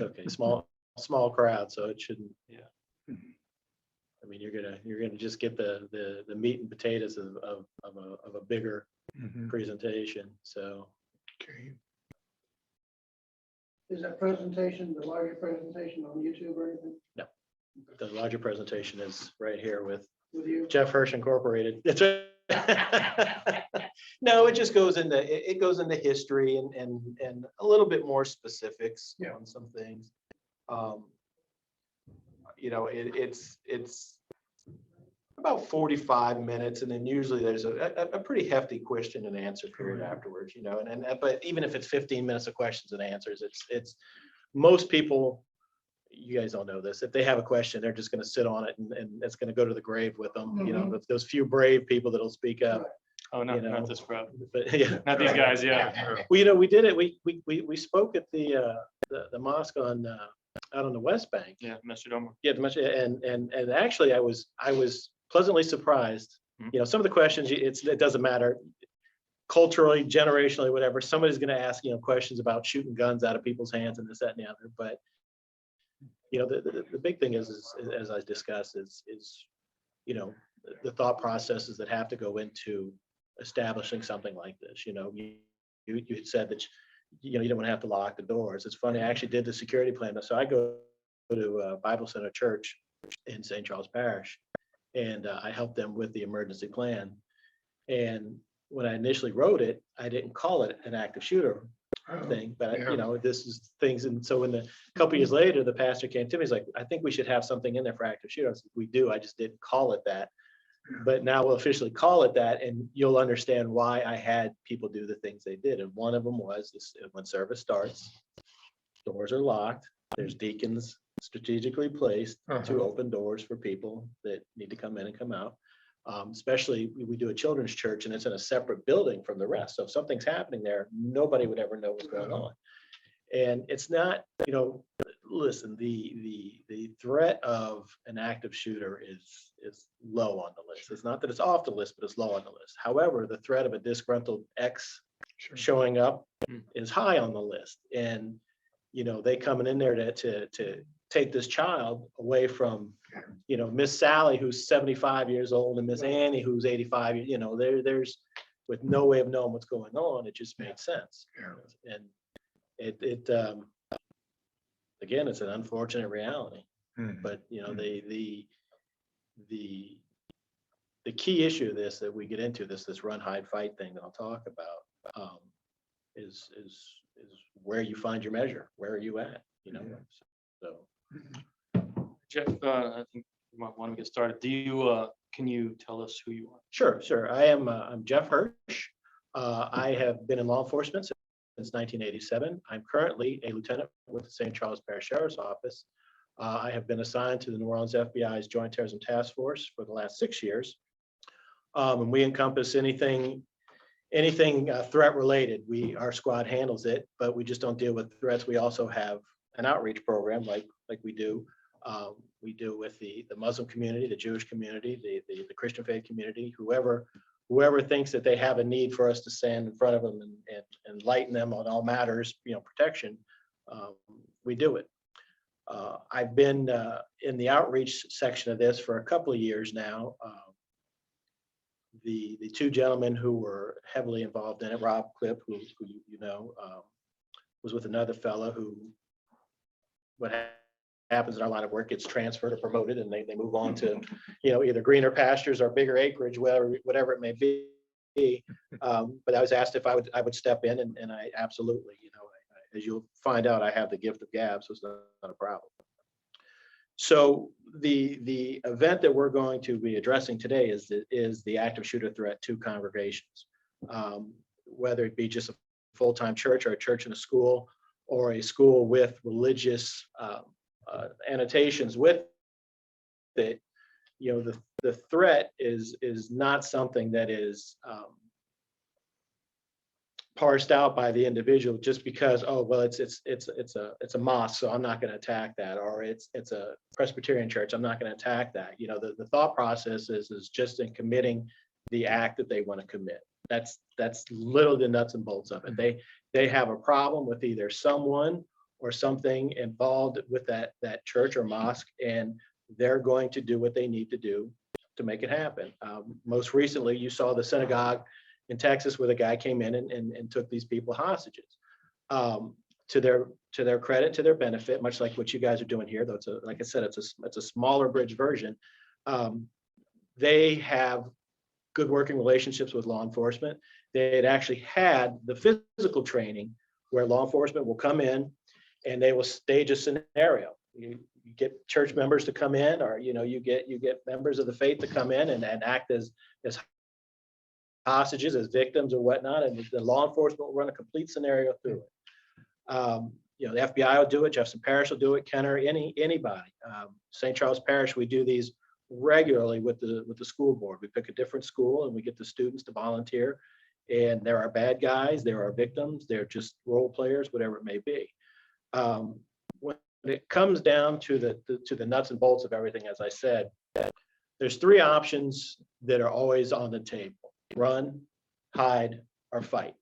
It's okay. Small crowd, so it shouldn't. Yeah. I mean, you're gonna just get the meat and potatoes of a bigger presentation. So Okay. Is that presentation, the larger presentation on YouTube or anything the larger presentation is right here with with you? Jeff Hirsch Incorporated. That's right. No, it just goes into history and a little bit more specifics on some things. It's about 45 minutes, and then usually there's a pretty hefty question and answer period afterwards. But even if it's 15 minutes of questions and answers, it's most people. You guys don't know this. If they have a question, they're just going to sit on it, and it's going to go to the grave with them. Those few brave people that'll speak up. Oh, no, not this crowd. But yeah, Not these guys. Yeah. well, we did it. We spoke at the mosque on out on the West Bank. Yeah, Mr. Domer. Yeah, and actually, I was pleasantly surprised. Some of the questions, it doesn't matter culturally, generationally, whatever. Somebody's going to ask questions about shooting guns out of people's hands and this, that, and the other. But the big thing is as I discussed, is the thought processes that have to go into establishing something like this. You had said that you don't want to have to lock the doors. It's funny, I actually did the security plan. So I go to Bible Center Church in St. Charles Parish, and I helped them with the emergency plan. And when I initially wrote it, I didn't call it an active shooter thing, but this is things. And so when a couple years later, the pastor came to me, he's like, I think we should have something in there for active shooter. I said, we do. I just didn't call it that. But now we'll officially call it that, and you'll understand why I had people do the things they did. And one of them was this: when service starts, doors are locked. There's deacons strategically placed to open doors for people that need to come in and come out. Especially we do a children's church, and it's in a separate building from the rest. So if something's happening there, nobody would ever know what's going on. And it's not, listen, the threat of an active shooter is low on the list. It's not that it's off the list, but it's low on the list. However, the threat of a disgruntled ex showing up is high on the list. And, they coming in there to take this child away from, Miss Sally, who's 75 years old, and Miss Annie, who's 85, there's with no way of knowing what's going on. It just made sense. And it again, it's an unfortunate reality, but the key issue of this that we get into, this run, hide, fight thing that I'll talk about, is where you find your measure. Where are you at? So Jeff, I think you might want to get started. Can you tell us who you are? Sure. I'm Jeff Hirsch. I have been in law enforcement since 1987. I'm currently a lieutenant with the St. Charles Parish Sheriff's Office. I have been assigned to the New Orleans FBI's Joint Terrorism Task Force for the last 6 years. And we encompass anything threat related. Our squad handles it, but we just don't deal with threats. We also have an outreach program like we do. We do with the Muslim community, the Jewish community, the Christian faith community, whoever thinks that they have a need for us to stand in front of them and enlighten them on all matters, protection, we do it. I've been in the outreach section of this for a couple of years now. The two gentlemen who were heavily involved in it, Rob Clipp, who was with another fellow who, what happens in our line of work, gets transferred or promoted, and they move on to either greener pastures or bigger acreage, whatever it may be. But I was asked if I would step in, and I absolutely, as you'll find out, I have the gift of gab, so it's not a problem. So the event that we're going to be addressing today is the active shooter threat to congregations, whether it be just a full-time church or a church and a school, or a school with religious annotations with it. The threat is not something that is parsed out by the individual just because, oh well, it's a mosque, so I'm not going to attack that, or it's a Presbyterian church, I'm not going to attack that. The thought process is just in committing the act that they want to commit. That's literally the nuts and bolts of it. They have a problem with either someone or something involved with that church or mosque, and they're going to do what they need to do to make it happen. Most recently, you saw the synagogue in Texas where the guy came in and took these people hostages. To their credit, to their benefit, much like what you guys are doing here, though like I said, it's a smaller bridge version. They have good working relationships with law enforcement. They had actually had the physical training where law enforcement will come in and they will stage a scenario. You get church members to come in, or you get members of the faith to come in and act as hostages, as victims or whatnot, and the law enforcement will run a complete scenario through it. The FBI will do it, Jefferson Parish will do it, Kenner, anybody. St. Charles Parish, we do these regularly with the school board. We pick a different school and we get the students to volunteer, and there are bad guys, there are victims, they're just role players, whatever it may be. When it comes down to the nuts and bolts of everything, as I said, there's three options that are always on the table: run, hide, or fight.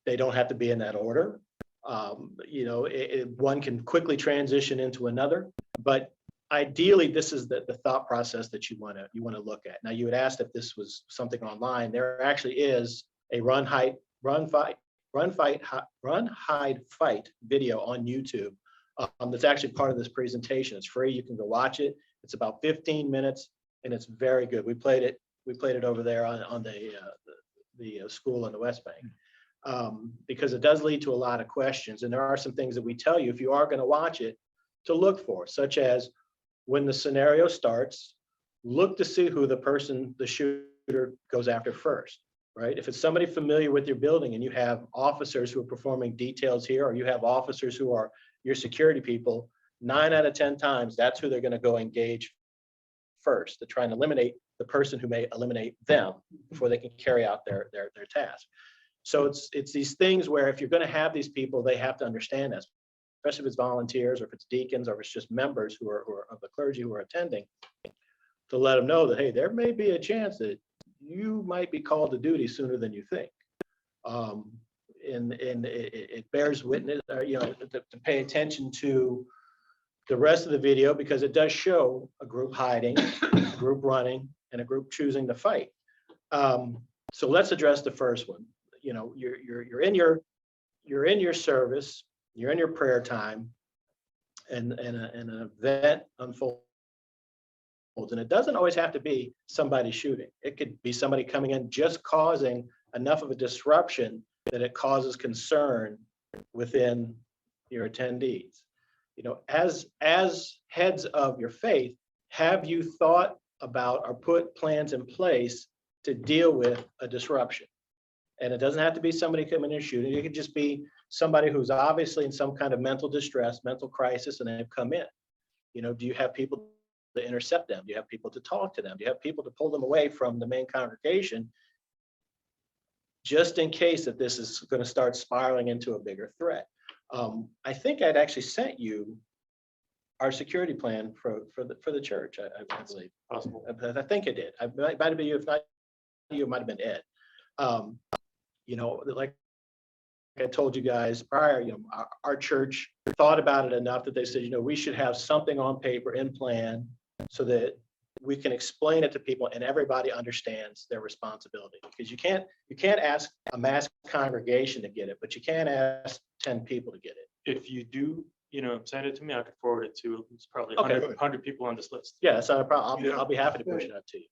They don't have to be in that order. One can quickly transition into another, but ideally, this is the thought process that you want to look at. Now, you had asked if this was something online. There actually is a run, hide, fight video on YouTube. That's actually part of this presentation. It's free. You can go watch it. It's about 15 minutes, and it's very good. We played it over there on the school in the West Bank. Because it does lead to a lot of questions. And there are some things that we tell you if you are going to watch it to look for, such as when the scenario starts, look to see who the shooter goes after first, right? If it's somebody familiar with your building and you have officers who are performing details here, or you have officers who are your security people, 9 out of 10 times, that's who they're going to go engage first, to try and eliminate the person who may eliminate them before they can carry out their task. So it's these things where if you're going to have these people, they have to understand this, especially if it's volunteers or if it's deacons or if it's just members who are of the clergy who are attending, to let them know that, hey, there may be a chance that you might be called to duty sooner than you think. And it bears witness, to pay attention to the rest of the video, because it does show a group hiding, a group running, and a group choosing to fight. So let's address the first one. You're in your service, you're in your prayer time, and an event unfolds. And it doesn't always have to be somebody shooting. It could be somebody coming in just causing enough of a disruption that it causes concern within your attendees. As heads of your faith, have you thought about or put plans in place to deal with a disruption? And it doesn't have to be somebody coming in and shooting. It could just be somebody who's obviously in some kind of mental distress, mental crisis, and they've come in. Do you have people to intercept them? Do you have people to talk to them? Do you have people to pull them away from the main congregation, just in case that this is going to start spiraling into a bigger threat? I think I'd actually sent you our security plan for the church. I believe. Possible. I think it did. It might have been you. If not you, it might have been Ed. Like I told you guys prior, our church thought about it enough that they said, we should have something on paper in plan so that we can explain it to people and everybody understands their responsibility. Because you can't ask a mass congregation to get it, but you can ask 10 people to get it. If you do, send it to me, I could forward it to, it's probably Okay. 100 people on this list. Yeah, that's not a problem. I'll be happy to push it up to you.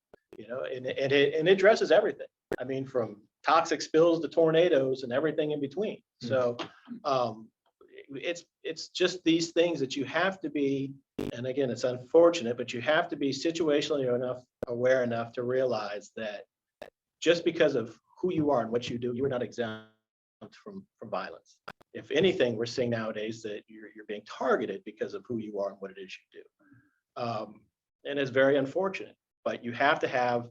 And it addresses everything. I mean, from toxic spills to tornadoes and everything in between. So it's just these things that you have to be, and again, it's unfortunate, but you have to be situationally aware enough to realize that just because of who you are and what you do, you're not exempt from violence. If anything, we're seeing nowadays that you're being targeted because of who you are and what it is you do. And it's very unfortunate, but you have to have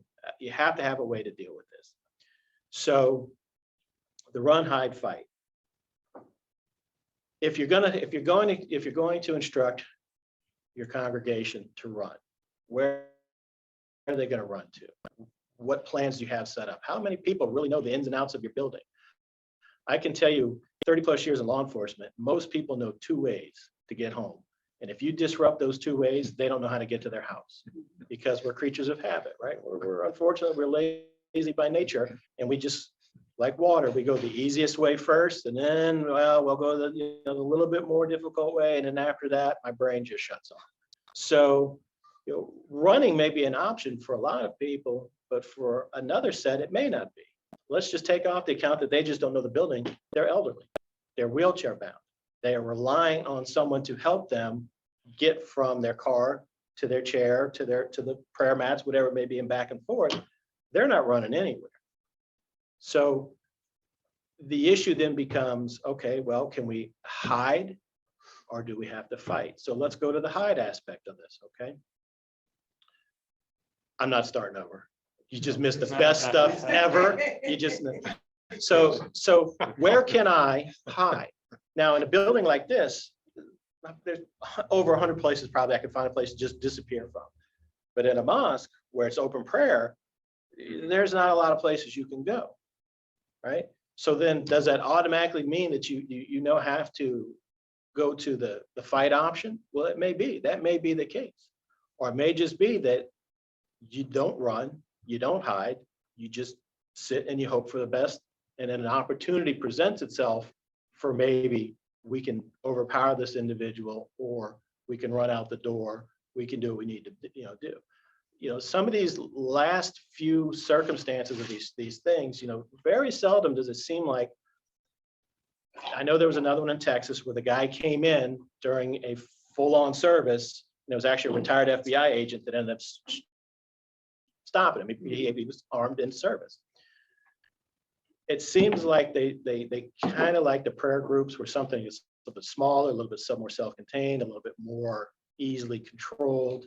a way to deal with this. So the run, hide, fight. If you're going to instruct your congregation to run, where are they going to run to? What plans do you have set up? How many people really know the ins and outs of your building? I can tell you 30 plus years in law enforcement, most people know 2 ways to get home. And if you disrupt those 2 ways, they don't know how to get to their house because we're creatures of habit, right? We're unfortunately, we're lazy by nature, and we just, like water, we go the easiest way first, and then, well, we'll go the little bit more difficult way. And then after that, my brain just shuts off. So, running may be an option for a lot of people, but for another set, it may not be. Let's just take off the account that they just don't know the building. They're elderly. They're wheelchair bound. They are relying on someone to help them get from their car to their chair, to the prayer mats, whatever it may be, and back and forth. They're not running anywhere. So the issue then becomes, okay, well, can we hide or do we have to fight? So let's go to the hide aspect of this, okay? I'm not starting over. You just missed the best stuff ever. You just, so where can I hide? Now, in a building like this, there's over 100 places probably I can find a place to just disappear from. But in a mosque where it's open prayer, there's not a lot of places you can go, right? So then does that automatically mean that you have to go to the fight option? Well, it may be. That may be the case. Or it may just be that you don't run, you don't hide, you just sit and you hope for the best. And then an opportunity presents itself for maybe we can overpower this individual, or we can run out the door, we can do what we need to do. Some of these last few circumstances of these things, very seldom does it seem like, I know there was another one in Texas where the guy came in during a full-on service, and it was actually a retired FBI agent that ended up stopping him. He was armed in service. It seems like they kind of like the prayer groups were something that's a little bit smaller, a little bit more self-contained, a little bit more easily controlled.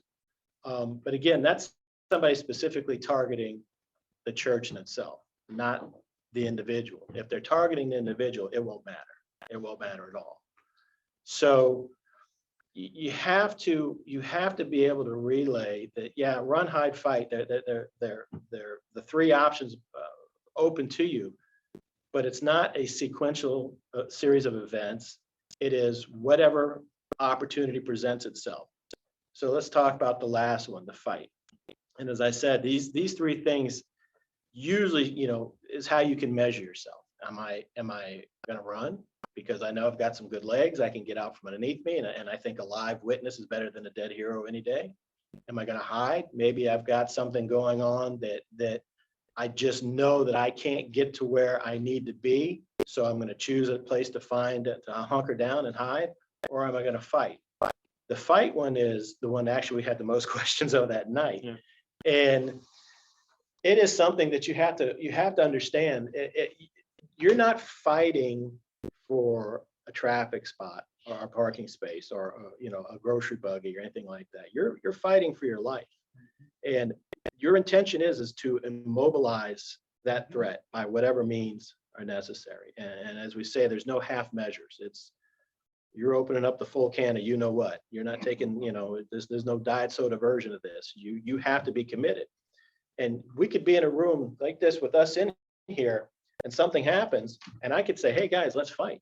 But again, that's somebody specifically targeting the church in itself, not the individual. If they're targeting the individual, it won't matter. It won't matter at all. So you have to be able to relay that, yeah, run, hide, fight. They're the 3 options open to you, but it's not a sequential series of events. It is whatever opportunity presents itself. So let's talk about the last one, the fight. And as I said, these 3 things usually, is how you can measure yourself. Am I going to run? Because I know I've got some good legs. I can get out from underneath me. And I think a live witness is better than a dead hero any day. Am I going to hide? Maybe I've got something going on that I just know that I can't get to where I need to be. So I'm going to choose a place to hunker down and hide. Or am I going to fight? The fight one is the one actually we had the most questions of that night. Yeah. And it is something that you have to understand. You're not fighting for a traffic spot or a parking space or a grocery buggy or anything like that. You're fighting for your life, and your intention is to immobilize that threat by whatever means are necessary. And as we say, there's no half measures. You're opening up the full can of what. You're not taking, there's no diet soda version of this. You have to be committed. And we could be in a room like this with us in here, and something happens, and I could say, hey guys, let's fight.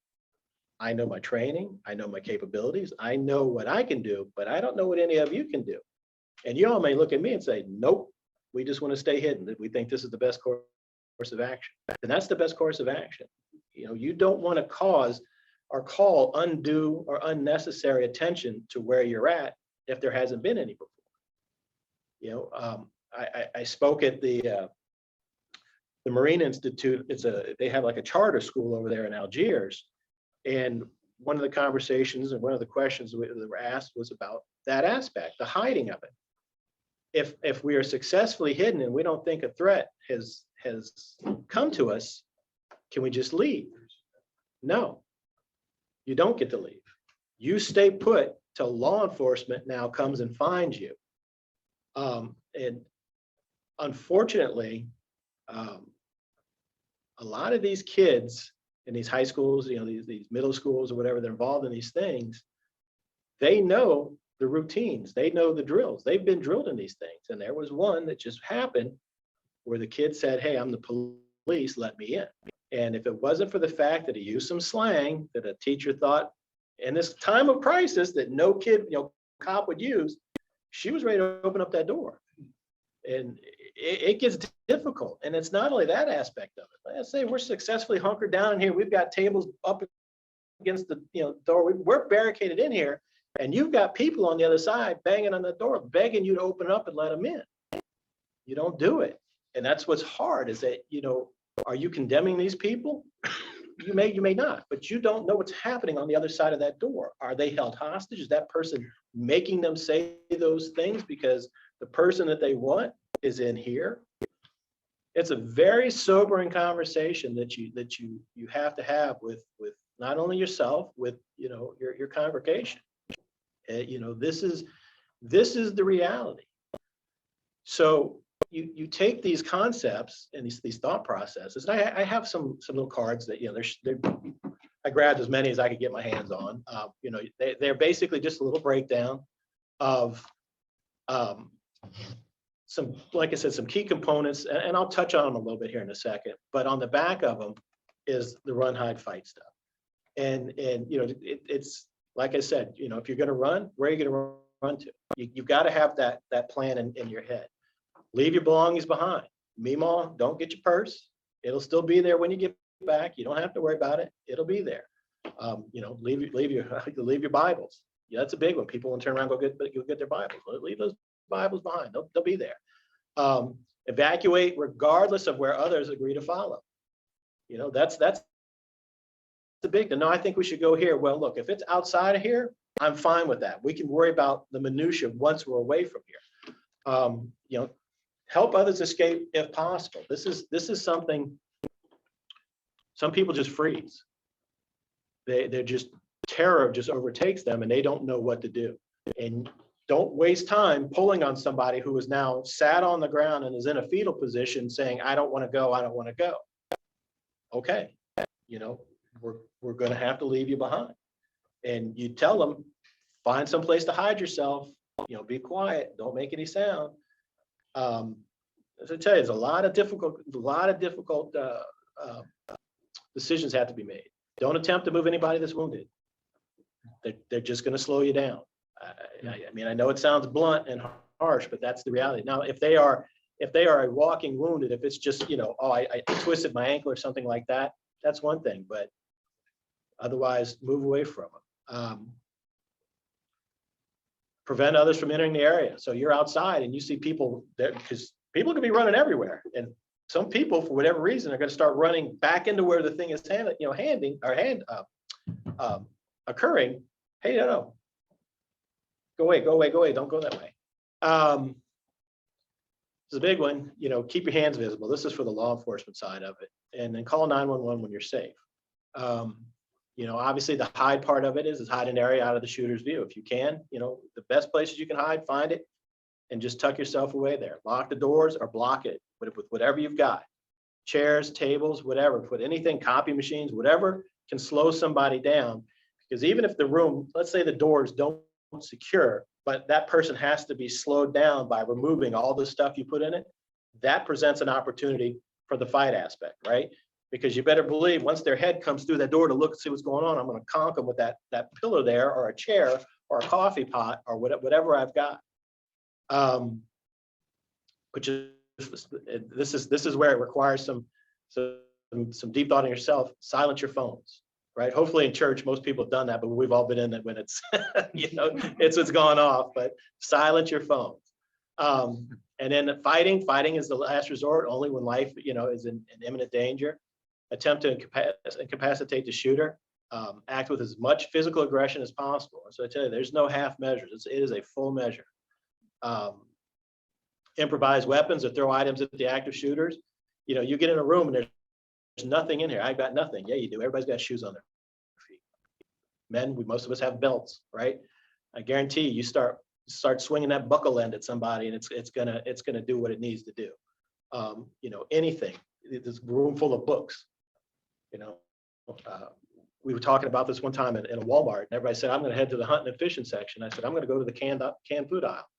I know my training, I know my capabilities, I know what I can do, but I don't know what any of you can do. And you all may look at me and say, nope, we just want to stay hidden. We think this is the best course of action. And that's the best course of action. You don't want to cause or call undue or unnecessary attention to where you're at if there hasn't been any before. I spoke at the Marine Institute. They have like a charter school over there in Algiers, and one of the conversations and one of the questions that were asked was about that aspect, the hiding of it. If we are successfully hidden and we don't think a threat has come to us, can we just leave? No, you don't get to leave. You stay put till law enforcement now comes and finds you. And unfortunately, a lot of these kids in these high schools, these middle schools or whatever, they're involved in these things. They know the routines. They know the drills. They've been drilled in these things. And there was one that just happened where the kid said, hey, I'm the police, let me in. And if it wasn't for the fact that he used some slang that a teacher thought in this time of crisis that no kid, cop would use, she was ready to open up that door. And it gets difficult. And it's not only that aspect of it. Let's say we're successfully hunkered down in here. We've got tables up against the door. We're barricaded in here, and you've got people on the other side banging on the door, begging you to open up and let them in. You don't do it. And that's what's hard is that, are you condemning these people? You may not, but you don't know what's happening on the other side of that door. Are they held hostage? Is that person making them say those things because the person that they want is in here? It's a very sobering conversation that you have to have with not only yourself, with your congregation. This is the reality. So you take these concepts and these thought processes. And I have some little cards that I grabbed as many as I could get my hands on. They're basically just a little breakdown of some, like I said, some key components, and I'll touch on them a little bit here in a second. But on the back of them is the run, hide, fight stuff. And it's like I said, if you're going to run, where are you going to run to? You've got to have that plan in your head. Leave your belongings behind. Meemaw, don't get your purse. It'll still be there when you get back. You don't have to worry about it. It'll be there. Leave your Bibles. Yeah, that's a big one. People want to turn around, go get their Bibles. Leave those Bibles behind. They'll be there. Evacuate regardless of where others agree to follow. That's the big thing. No, I think we should go here. Well, look, if it's outside of here, I'm fine with that. We can worry about the minutia once we're away from here. Help others escape if possible. This is something some people just freeze. They're just, terror just overtakes them and they don't know what to do. And don't waste time pulling on somebody who is now sat on the ground and is in a fetal position saying, I don't want to go, I don't want to go. Okay, we're going to have to leave you behind. And you tell them, find some place to hide yourself, be quiet, don't make any sound. As I tell you, there's a lot of difficult decisions have to be made. Don't attempt to move anybody that's wounded. They're just going to slow you down. I know it sounds blunt and harsh, but that's the reality. Now, if they are a walking wounded, if it's just, I twisted my ankle or something like that, that's one thing, but otherwise move away from them. Prevent others from entering the area. So you're outside and you see people there, because people can be running everywhere. And some people, for whatever reason, are going to start running back into where the thing is occurring. Hey, no. Go away, don't go that way. This is a big one, keep your hands visible. This is for the law enforcement side of it. And then call 911 when you're safe. Obviously the hide part of it is hide an area out of the shooter's view. If you can, the best places you can hide, find it and just tuck yourself away there. Lock the doors or block it with whatever you've got. Chairs, tables, whatever, put anything, copy machines, whatever can slow somebody down. Because even if the room, let's say the doors don't secure, but that person has to be slowed down by removing all the stuff you put in it, that presents an opportunity for the fight aspect, right? Because you better believe once their head comes through that door to look and see what's going on, I'm going to conk them with that pillow there or a chair or a coffee pot or whatever I've got. Which is this is where it requires some deep thought in yourself. Silence your phones, right? Hopefully in church most people have done that, but we've all been in it when it's it's gone off. But silence your phones. And then fighting is the last resort, only when life is in imminent danger. Attempt to incapacitate the shooter. Act with as much physical aggression as possible. So I tell you, there's no half measures. It is a full measure. Improvise weapons or throw items at the active shooters. You get in a room and there's nothing in here. I've got nothing. Yeah, you do. Everybody's got shoes on their feet. Men, most of us have belts, right? I guarantee you start swinging that buckle end at somebody and it's gonna do what it needs to do. Anything. This room full of books. We were talking about this one time in a Walmart, and everybody said, I'm going to head to the hunting and fishing section. I said, I'm going to go to the canned food aisle.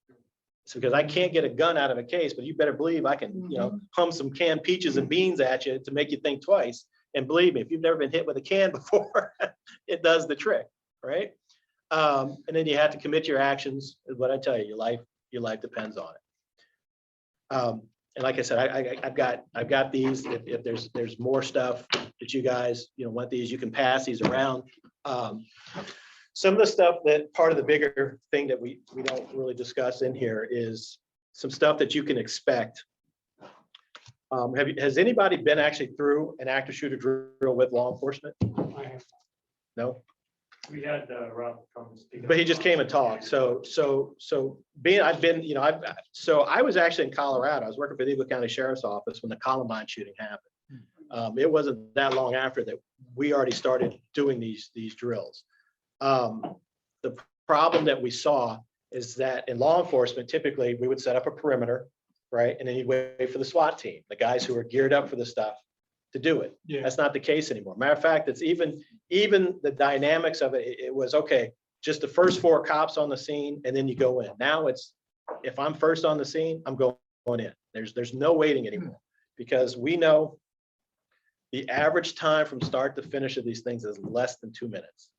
It's because I can't get a gun out of a case, but you better believe I can, hum some canned peaches and beans at you to make you think twice And believe me, if you've never been hit with a can before, it does the trick, right? And then you have to commit your actions. Is what I tell you, your life depends on it. And like I said, I've got these. If there's more stuff that you guys want these, you can pass these around. Some of the stuff that part of the bigger thing that we don't really discuss in here is some stuff that you can expect. Has anybody been actually through an active shooter drill with law enforcement? I have, No, we had Rob come speak. but he just came and talked. So I've been, I was actually in Colorado. I was working for the Eagle County Sheriff's Office when the Columbine shooting happened. It wasn't that long after that we already started doing these drills. The problem that we saw is that in law enforcement, typically we would set up a perimeter, right? And then you'd wait for the SWAT team, the guys who are geared up for the stuff to do it. Yeah. That's not the case anymore. Matter of fact, it's even the dynamics of it, it was okay, just the first 4 cops on the scene and then you go in. Now it's, if I'm first on the scene, I'm going in. There's no waiting anymore because we know the average time from start to finish of these things is less than 2 minutes.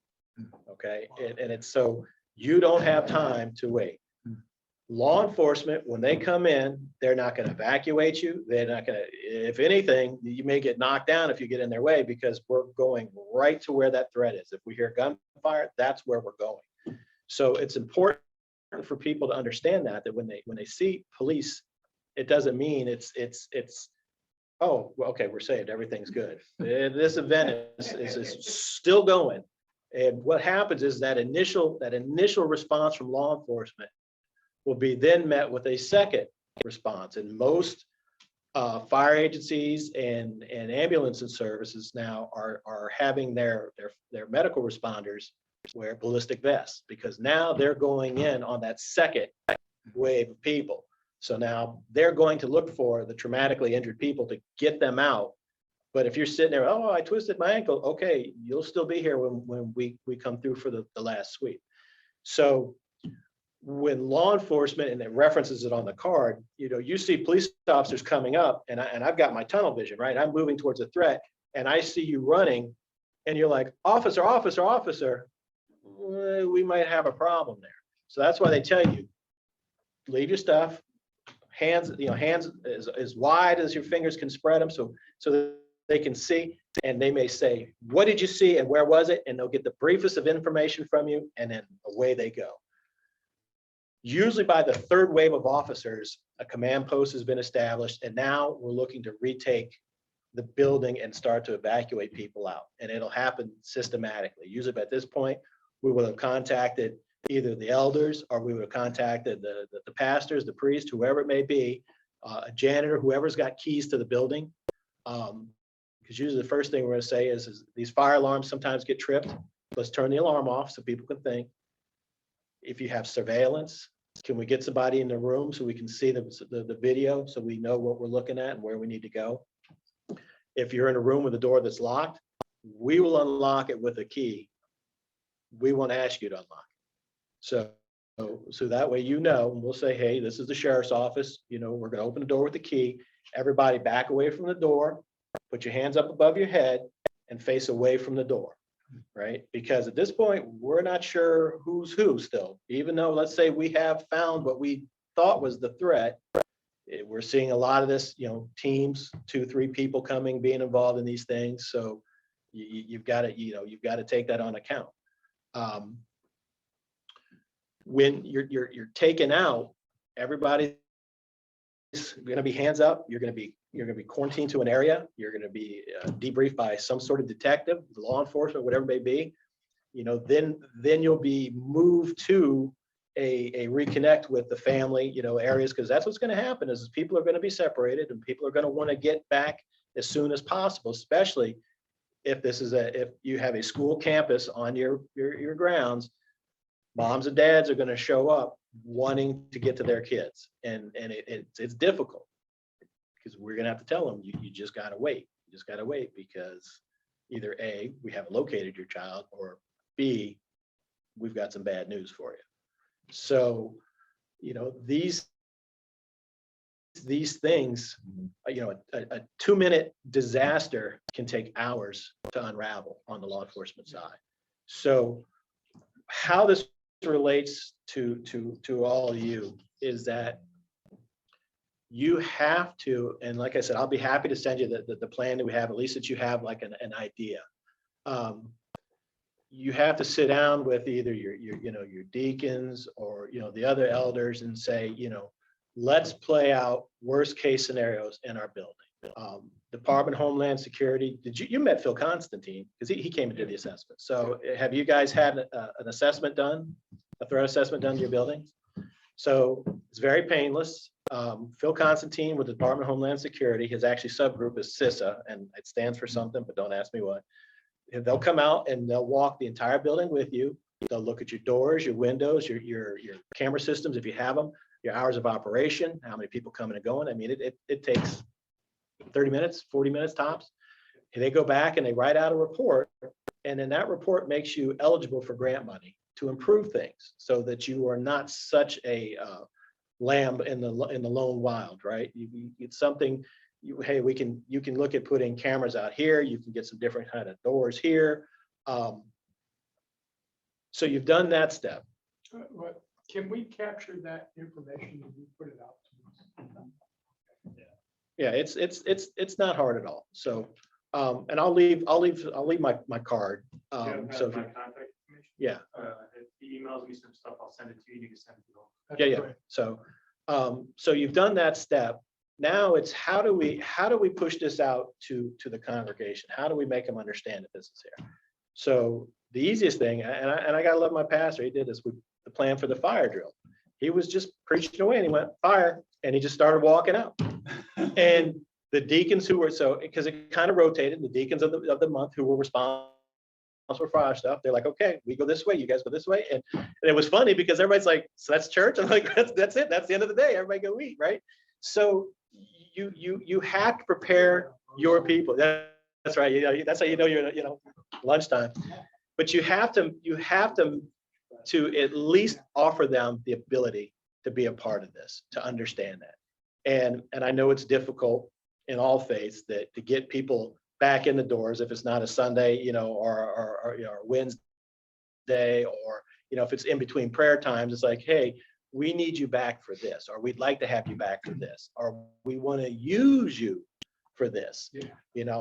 Okay, and it's so you don't have time to wait. Law enforcement, when they come in, they're not going to evacuate you. They're not going to, if anything, you may get knocked down if you get in their way because we're going right to where that threat is. If we hear gunfire, that's where we're going. So it's important for people to understand that when they see police, it doesn't mean it's oh, well, okay, we're saved, everything's good. This event is still going. And what happens is that initial response from law enforcement will be then met with a second response. And most fire agencies and ambulance and services now are having their medical responders wear ballistic vests because now they're going in on that second wave of people. So now they're going to look for the traumatically injured people to get them out. But if you're sitting there, oh, I twisted my ankle, okay, you'll still be here when we come through for the last sweep. So when law enforcement, and it references it on the card, you see police officers coming up and I've got my tunnel vision, right? I'm moving towards a threat and I see you running and you're like, officer, officer, officer, we might have a problem there. So that's why they tell you, leave your stuff, hands as wide as your fingers can spread them so that they can see, and they may say, what did you see and where was it? And they'll get the briefest of information from you and then away they go. Usually by the 3rd wave of officers, a command post has been established and now we're looking to retake the building and start to evacuate people out. And it'll happen systematically. Usually at this point, we will have contacted either the elders or we would have contacted the pastors, the priest, whoever it may be, a janitor, whoever's got keys to the building. Because usually the first thing we're going to say is these fire alarms sometimes get tripped. Let's turn the alarm off so people can think. If you have surveillance, can we get somebody in the room so we can see the video so we know what we're looking at and where we need to go? If you're in a room with a door that's locked, we will unlock it with a key. We won't ask you to unlock it. So that way, and we'll say, hey, this is the sheriff's office. We're going to open the door with the key. Everybody back away from the door, put your hands up above your head and face away from the door, right? Because at this point, we're not sure who's who still, even though let's say we have found what we thought was the threat. We're seeing a lot of this, teams, 2-3 people coming, being involved in these things. So you've got to take that on account. When you're taken out, everybody's going to be hands up. You're going to be quarantined to an area. You're going to be debriefed by some sort of detective, law enforcement, whatever it may be. Then you'll be moved to a reconnect with the family, areas, because that's what's going to happen is people are going to be separated and people are going to want to get back as soon as possible, especially if if you have a school campus on your grounds. Moms and dads are going to show up wanting to get to their kids, and it's difficult because we're going to have to tell them you just got to wait. You just got to wait because either A, we haven't located your child, or B, we've got some bad news for you. So, these these things, a 2-minute disaster can take hours to unravel on the law enforcement side. So how this relates to all of you is that you have to, and like I said, I'll be happy to send you the plan that we have, at least that you have like an idea. You have to sit down with either your deacons or, the other elders and say, let's play out worst case scenarios in our building. Department of Homeland Security, you met Phil Constantine because he came and did the assessment. So have you guys had an assessment done, a threat assessment done to your buildings? So it's very painless. Phil Constantine with the Department of Homeland Security, his actually subgroup is CISA, and it stands for something, but don't ask me what. They'll come out and they'll walk the entire building with you. They'll look at your doors, your windows, your camera systems, if you have them, your hours of operation, how many people coming and going. I mean, it takes 30 minutes, 40 minutes tops. And they go back and they write out a report. And then that report makes you eligible for grant money to improve things so that you are not such a lamb in the lone wild, right? It's something, hey, you can look at putting cameras out here. You can get some different kind of doors here. So you've done that step. Can we capture that information and we put it out to us? Yeah, it's not hard at all. So, and I'll leave my card. So My if contact you- information. yeah, If he emails me some stuff, I'll send it to you. You can send it to him. yeah. So you've done that step. Now it's how do we push this out to the congregation? How do we make them understand that this is here? So the easiest thing, and I gotta love my pastor, he did this with the plan for the fire drill. He was just preaching away and he went, fire, and he just started walking out. And the deacons who were, because it kind of rotated, the deacons of the month who were responsible for fire stuff, they're like, okay, we go this way, you guys go this way. And it was funny because everybody's like, so that's church? I'm like, that's it, that's the end of the day, everybody go eat, right? So you have to prepare your people. That's right, that's how you're lunchtime. But you have to at least offer them the ability to be a part of this, to understand that. And I know it's difficult in all faiths that to get people back in the doors if it's not a Sunday, or Wednesday, or if it's in between prayer times, it's like, hey, we need you back for this, or we'd like to have you back for this, or we want to use you for this. Yeah.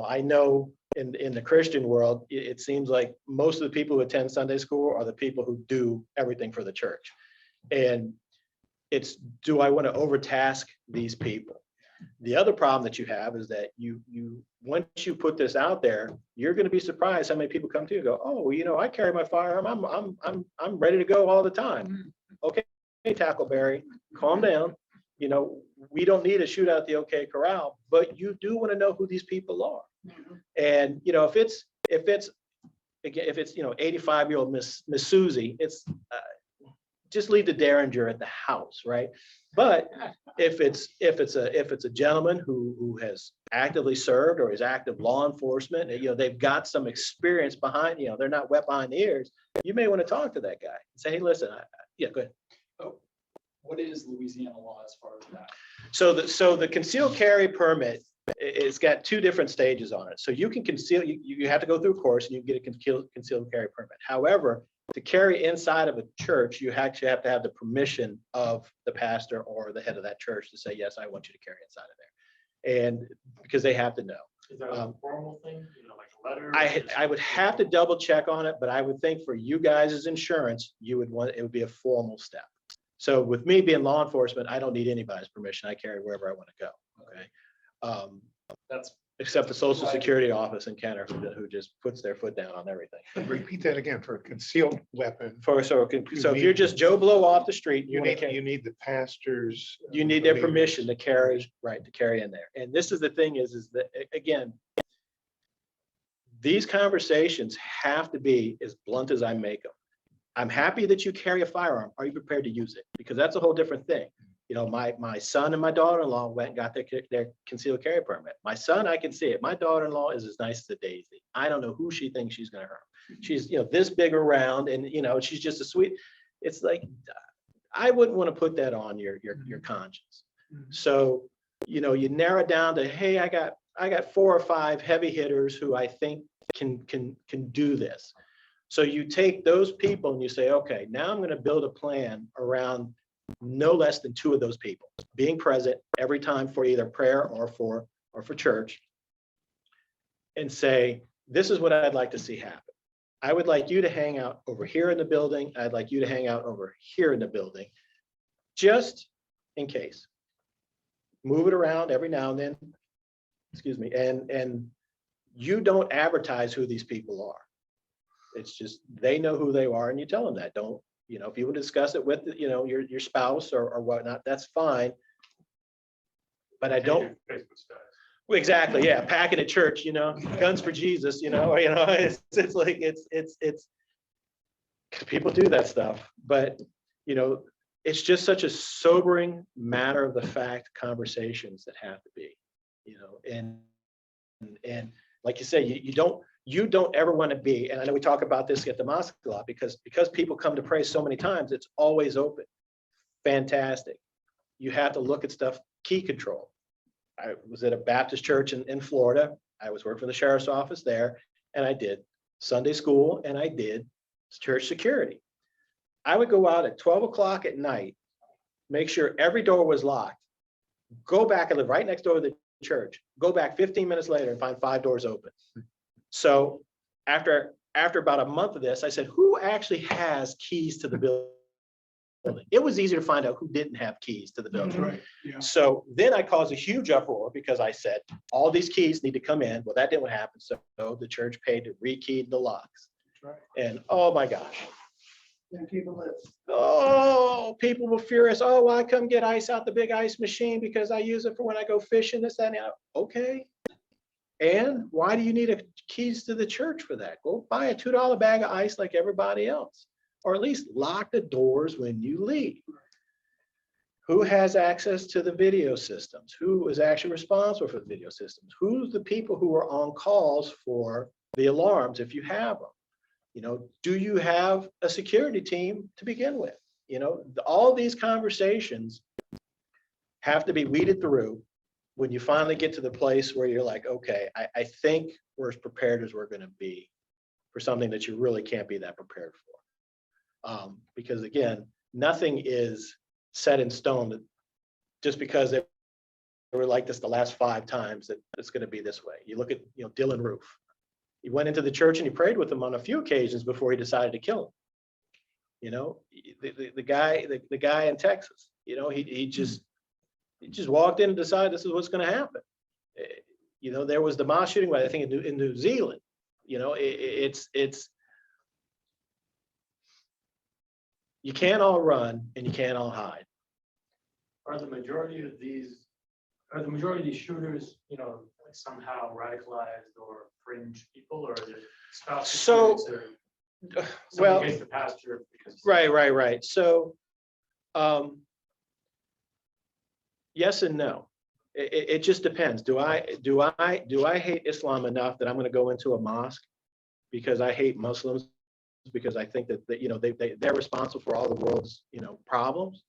I know in the Christian world, it seems like most of the people who attend Sunday school are the people who do everything for the church. And it's, do I want to overtask these people? The other problem that you have is that you once you put this out there, you're going to be surprised how many people come to you and go, oh, I carry my firearm. I'm ready to go all the time. Okay, Tackleberry, calm down. We don't need a shootout at the OK Corral, but you do want to know who these people are. And if it's 85-year-old Miss Susie, it's just leave the Derringer at the house, right? But if it's a gentleman who has actively served or is active law enforcement, they've got some experience behind, they're not wet behind the ears. You may want to talk to that guy and say, hey, listen, go ahead. What is Louisiana law as far as that? So the concealed carry permit, it's got two different stages on it. So you can conceal, you have to go through a course and you get a concealed carry permit. However, to carry inside of a church, you actually have to have the permission of the pastor or the head of that church to say, yes, I want you to carry inside of there. And because they have to know. Is that a formal thing, like a letter? I would have to double check on it, but I would think for you guys as insurance, it would be a formal step. So with me being law enforcement, I don't need anybody's permission. I carry wherever I want to go. Okay. That's Except the Social Security office in Kenner, who just puts their foot down on everything. Repeat that again. For a concealed weapon, So if you're just Joe Blow off the street, you need the pastor's. you need their permission to carry in there. And this is the thing is that, again, these conversations have to be as blunt as I make them. I'm happy that you carry a firearm. Are you prepared to use it? Because that's a whole different thing. My son and my daughter-in-law went and got their concealed carry permit. My son, I can see it. My daughter-in-law is as nice as a daisy. I don't know who she thinks she's going to hurt. She's, this big around, and she's just a sweet. It's like, I wouldn't want to put that on your conscience. So you narrow it down to, hey, I got 4 or 5 heavy hitters who I think can do this. So you take those people and you say, okay, now I'm going to build a plan around no less than 2 of those people being present every time for either prayer or for church, and say, this is what I'd like to see happen. I would like you to hang out over here in the building. I'd like you to hang out over here in the building, just in case. Move it around every now and then, excuse me, and you don't advertise who these people are. It's just, they know who they are, and you tell them that. Don't, if you would discuss it with, your spouse or whatnot, that's fine. But I don't. Facebook status. Well, exactly, yeah, packing at church, guns for Jesus, it's like, it's people do that stuff, but, it's just such a sobering matter of the fact conversations that have to be, and like you say, you don't ever want to be, and I know we talk about this at the mosque a lot, because people come to pray so many times, it's always open. Fantastic. You have to look at stuff, key control. I was at a Baptist church in Florida. I was working for the sheriff's office there, and I did Sunday school and I did church security. I would go out at 12 o'clock at night, make sure every door was locked, go back and live right next door to the church, go back 15 minutes later and find 5 doors open. So after about a month of this, I said, who actually has keys to the building? It was easier to find out who didn't have keys to the building. Right, yeah. So then I caused a huge uproar because I said, all these keys need to come in. Well, that didn't happen. So the church paid to rekey the locks. Right. And oh my gosh. And people live. Oh, people were furious. Oh, well, I come get ice out the big ice machine because I use it for when I go fishing, this, that, and the other. Okay. And why do you need keys to the church for that? Go buy a $2 bag of ice like everybody else. Or at least lock the doors when you leave. Who has access to the video systems? Who is actually responsible for the video systems? Who's the people who are on calls for the alarms if you have them? Do you have a security team to begin with? All these conversations have to be weeded through when you finally get to the place where you're like, okay, I think we're as prepared as we're going to be for something that you really can't be that prepared for. Because again, nothing is set in stone just because they were like this the last 5 times that it's going to be this way. You look at, Dylan Roof. He went into the church and he prayed with them on a few occasions before he decided to kill him. The guy in Texas, he just walked in and decided this is what's going to happen. There was the mosque shooting, I think in New Zealand. It's you can't all run and you can't all hide. Are the majority of these shooters, like somehow radicalized or fringe people, or is it spouse So, students or well, against the pastor? Because right. So, yes and no. It just depends. Do I hate Islam enough that I'm going to go into a mosque because I hate Muslims? Because I think that they're responsible for all the world's problems.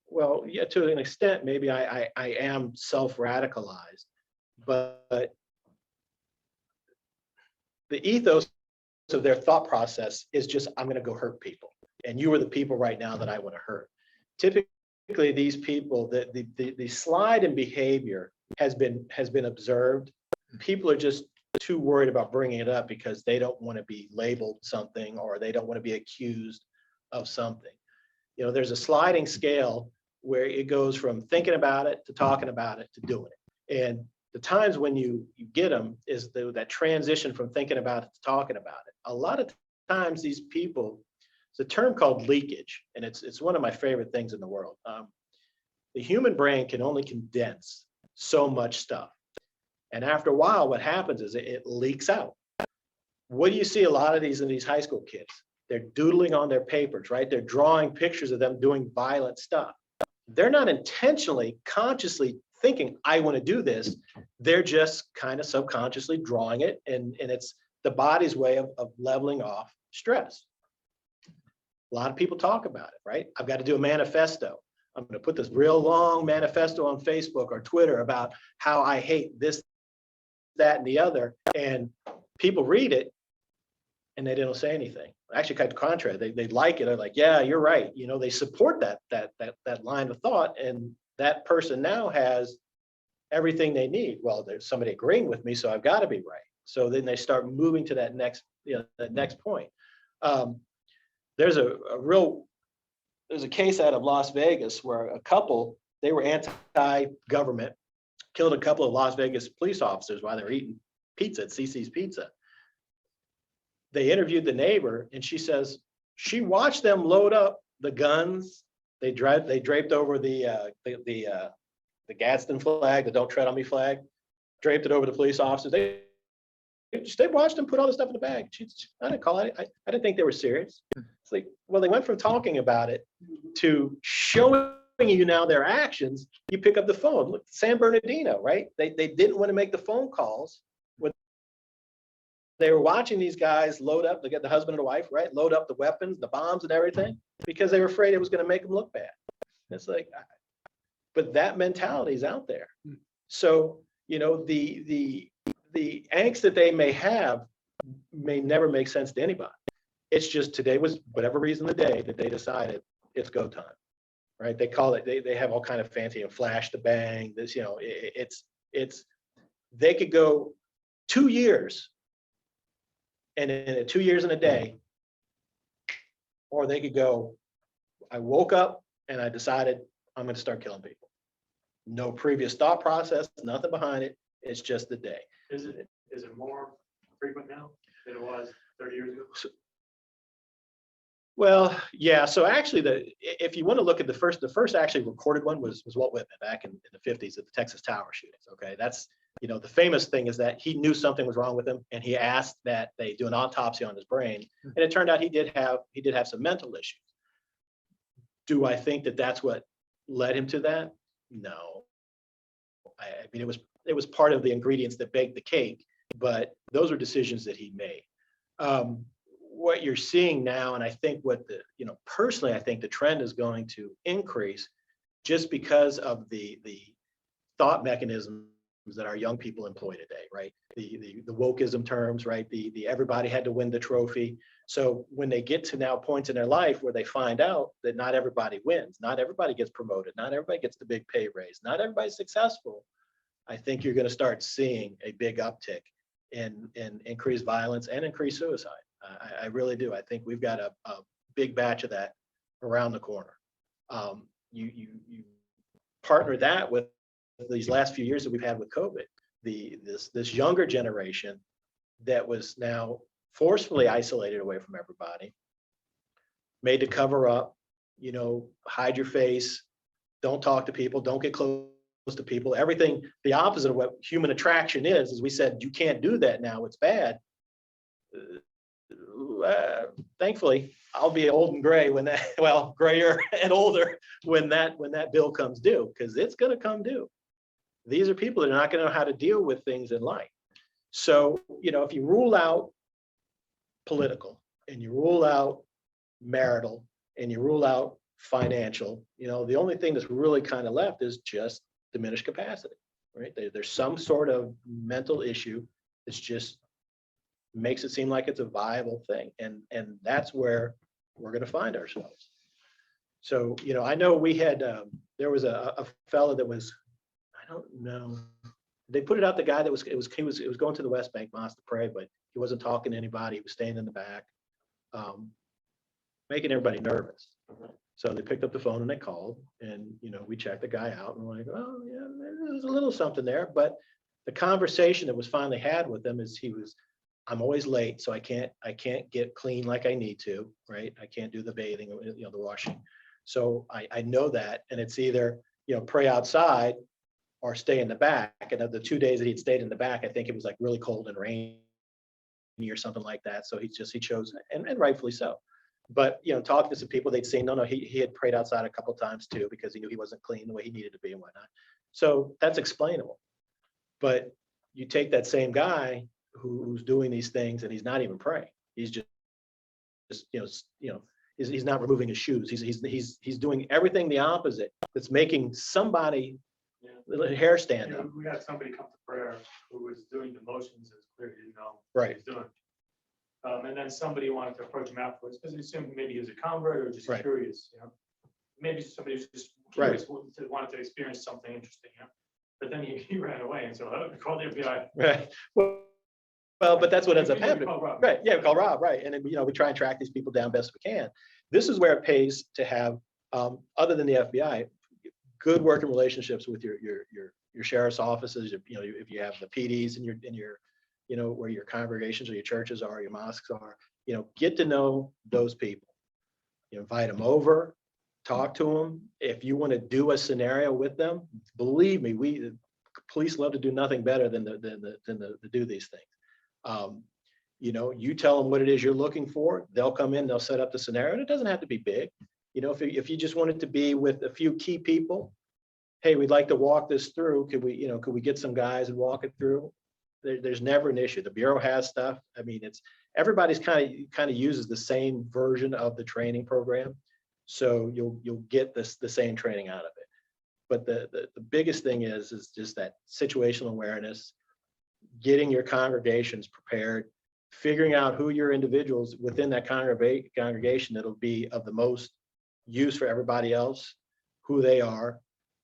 Well, yeah, to an extent, maybe I am self-radicalized, but the ethos of their thought process is just, I'm going to go hurt people, and you are the people right now that I want to hurt. Typically, these people, the slide in behavior has been observed. People are just too worried about bringing it up because they don't want to be labeled something, or they don't want to be accused of something. There's a sliding scale where it goes from thinking about it to talking about it to doing it. And the times when you get them is that transition from thinking about it to talking about it. A lot of times these people, it's a term called leakage, and it's one of my favorite things in the world. The human brain can only condense so much stuff. And after a while, what happens is it leaks out. What do you see a lot of these in these high school kids? They're doodling on their papers, right? They're drawing pictures of them doing violent stuff. They're not intentionally, consciously thinking, I want to do this. They're just kind of subconsciously drawing it. And it's the body's way of leveling off stress. A lot of people talk about it, right? I've got to do a manifesto. I'm going to put this real long manifesto on Facebook or Twitter about how I hate this, that, and the other. And people read it and they don't say anything. Actually, quite the contrary. They like it. They're like, yeah, you're right. You know, they support that line of thought. And that person now has everything they need. Well, there's somebody agreeing with me, so I've got to be right. So then they start moving to that next, that next point. There's there's a case out of Las Vegas where a couple, they were anti-government, killed a couple of Las Vegas police officers while they were eating pizza at CC's Pizza. They interviewed the neighbor, and she says she watched them load up the guns. They draped over the Gadsden flag, the "Don't Tread on Me" flag, draped it over the police officers. They watched them put all the stuff in the bag. I didn't call it. I didn't think they were serious. It's like, well, they went from talking about it to showing you now their actions. You pick up the phone. Look, San Bernardino, right? They didn't want to make the phone calls. When they were watching these guys load up, they get the husband and the wife, right? Load up the weapons, the bombs and everything, because they were afraid it was going to make them look bad. It's like, but that mentality is out there. So, you know, the angst that they may have may never make sense to anybody. It's just today was, whatever reason the day that they decided it's go time, right? They call it, they have all kind of fancy, flash to bang, this, you know, it's, they could go 2 years and in 2 years and a day, or they could go, I woke up and I decided I'm going to start killing people. No previous thought process, nothing behind it. It's just the day. Is it more frequent now than it was 30 years ago? Well, yeah. So actually, if you want to look at the first actually recorded one was Walt Whitman back in the 50s at the Texas Tower shootings. Okay, that's, you know, the famous thing is that he knew something was wrong with him, and he asked that they do an autopsy on his brain, and it turned out he did have some mental issues. Do I think that that's what led him to that? No. I mean, it was part of the ingredients that baked the cake, but those were decisions that he made. What you're seeing now, and I think personally, I think the trend is going to increase just because of the thought mechanisms that our young people employ today, right? The wokeism terms, right? The everybody had to win the trophy. So when they get to now points in their life where they find out that not everybody wins, not everybody gets promoted, not everybody gets the big pay raise, not everybody's successful, I think you're going to start seeing a big uptick in increased violence and increased suicide. I really do. I think we've got a big batch of that around the corner. You partner that with these last few years that we've had with COVID, this younger generation that was now forcefully isolated away from everybody, made to cover up, you know, hide your face, don't talk to people, don't get close to people, everything, the opposite of what human attraction is, as we said, you can't do that now, it's bad. Thankfully, I'll be old and gray when that, well, grayer and older when that bill comes due, because it's going to come due. These are people that are not going to know how to deal with things in life. So, you know, if you rule out political and you rule out marital and you rule out financial, you know, the only thing that's really kind of left is just diminished capacity, right? There's some sort of mental issue that's just makes it seem like it's a viable thing. And that's where we're going to find ourselves. So, you know, I know we had, there was a fellow that was, I don't know, they put it out, the guy that was going to the West Bank Mosque to pray, but he wasn't talking to anybody. He was staying in the back, making everybody nervous. So they picked up the phone and they called, and, you know, we checked the guy out and we're like, oh yeah, there's a little something there. But the conversation that was finally had with him is I'm always late, so I can't get clean like I need to, right? I can't do the bathing, you know, the washing. So I know that, and it's either, you know, pray outside or stay in the back. And of the 2 days that he'd stayed in the back, I think it was like really cold and rainy or something like that. So he chose, and rightfully so. But, you know, talking to some people, they'd seen, no, he had prayed outside a couple of times too, because he knew he wasn't clean the way he needed to be and whatnot. So that's explainable. But you take that same guy who's doing these things and he's not even praying. He's just he's not removing his shoes. He's doing everything the opposite. That's making somebody hair stand up. We had somebody come to prayer who was doing the motions as clear he didn't know what Right. he was doing. And then somebody wanted to approach him afterwards because they assumed maybe he was a convert or just Right. curious, Maybe somebody was just Right. curious, wanted to experience something interesting, But then he ran away and so we called the FBI. Right. Well, but that's what ends up We happening. called Rob. Right. Yeah, we call Rob. Right. And then, we try and track these people down best we can. This is where it pays to have, other than the FBI, good working relationships with your sheriff's offices. If you have the PDs in your where your congregations or your churches are, your mosques are, get to know those people. Invite them over, talk to them. If you want to do a scenario with them, believe me, police love to do nothing better than to do these things. You tell them what it is you're looking for. They'll come in, they'll set up the scenario, and it doesn't have to be big. If you just want it to be with a few key people, hey, we'd like to walk this through. Could we get some guys and walk it through? There's never an issue. The Bureau has stuff. I mean, everybody's kind of uses the same version of the training program. So you'll get the same training out of it. But the biggest thing is just that situational awareness, getting your congregations prepared, figuring out who your individuals within that congregation that'll be of the most use for everybody else, who they are.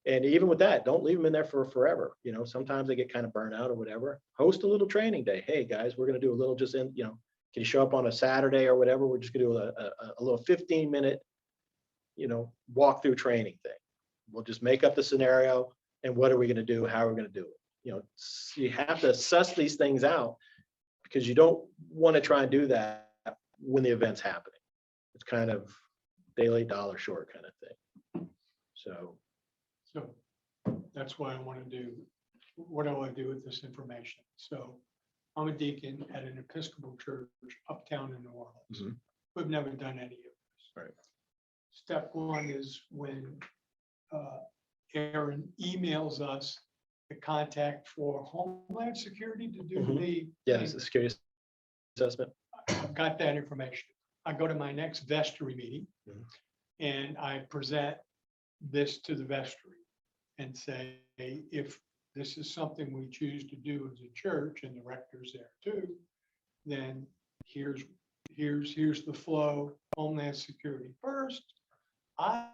And even with that, don't leave them in there for forever. Sometimes they get kind of burnt out or whatever. Host a little training day. Hey guys, we're going to do a little can you show up on a Saturday or whatever? We're just going to do a little 15-minute, walkthrough training thing. We'll just make up the scenario and what are we going to do? How are we going to do it? You have to suss these things out because you don't want to try and do that when the event's happening. It's kind of daily dollar short kind of thing. So that's why I want to do, what do I do with this information? So I'm a deacon at an Episcopal church uptown in New Orleans. Mhm. We've never done any of this. Right. Step one is when Aaron emails us the contact for Homeland Security to do Mhm. the. yeah, it's a security assessment. I've got that information. I go to my next vestry meeting Mhm. and I present this to the vestry and say, if this is something we choose to do as a church and the rector's there too, then here's the flow. Homeland Security first. I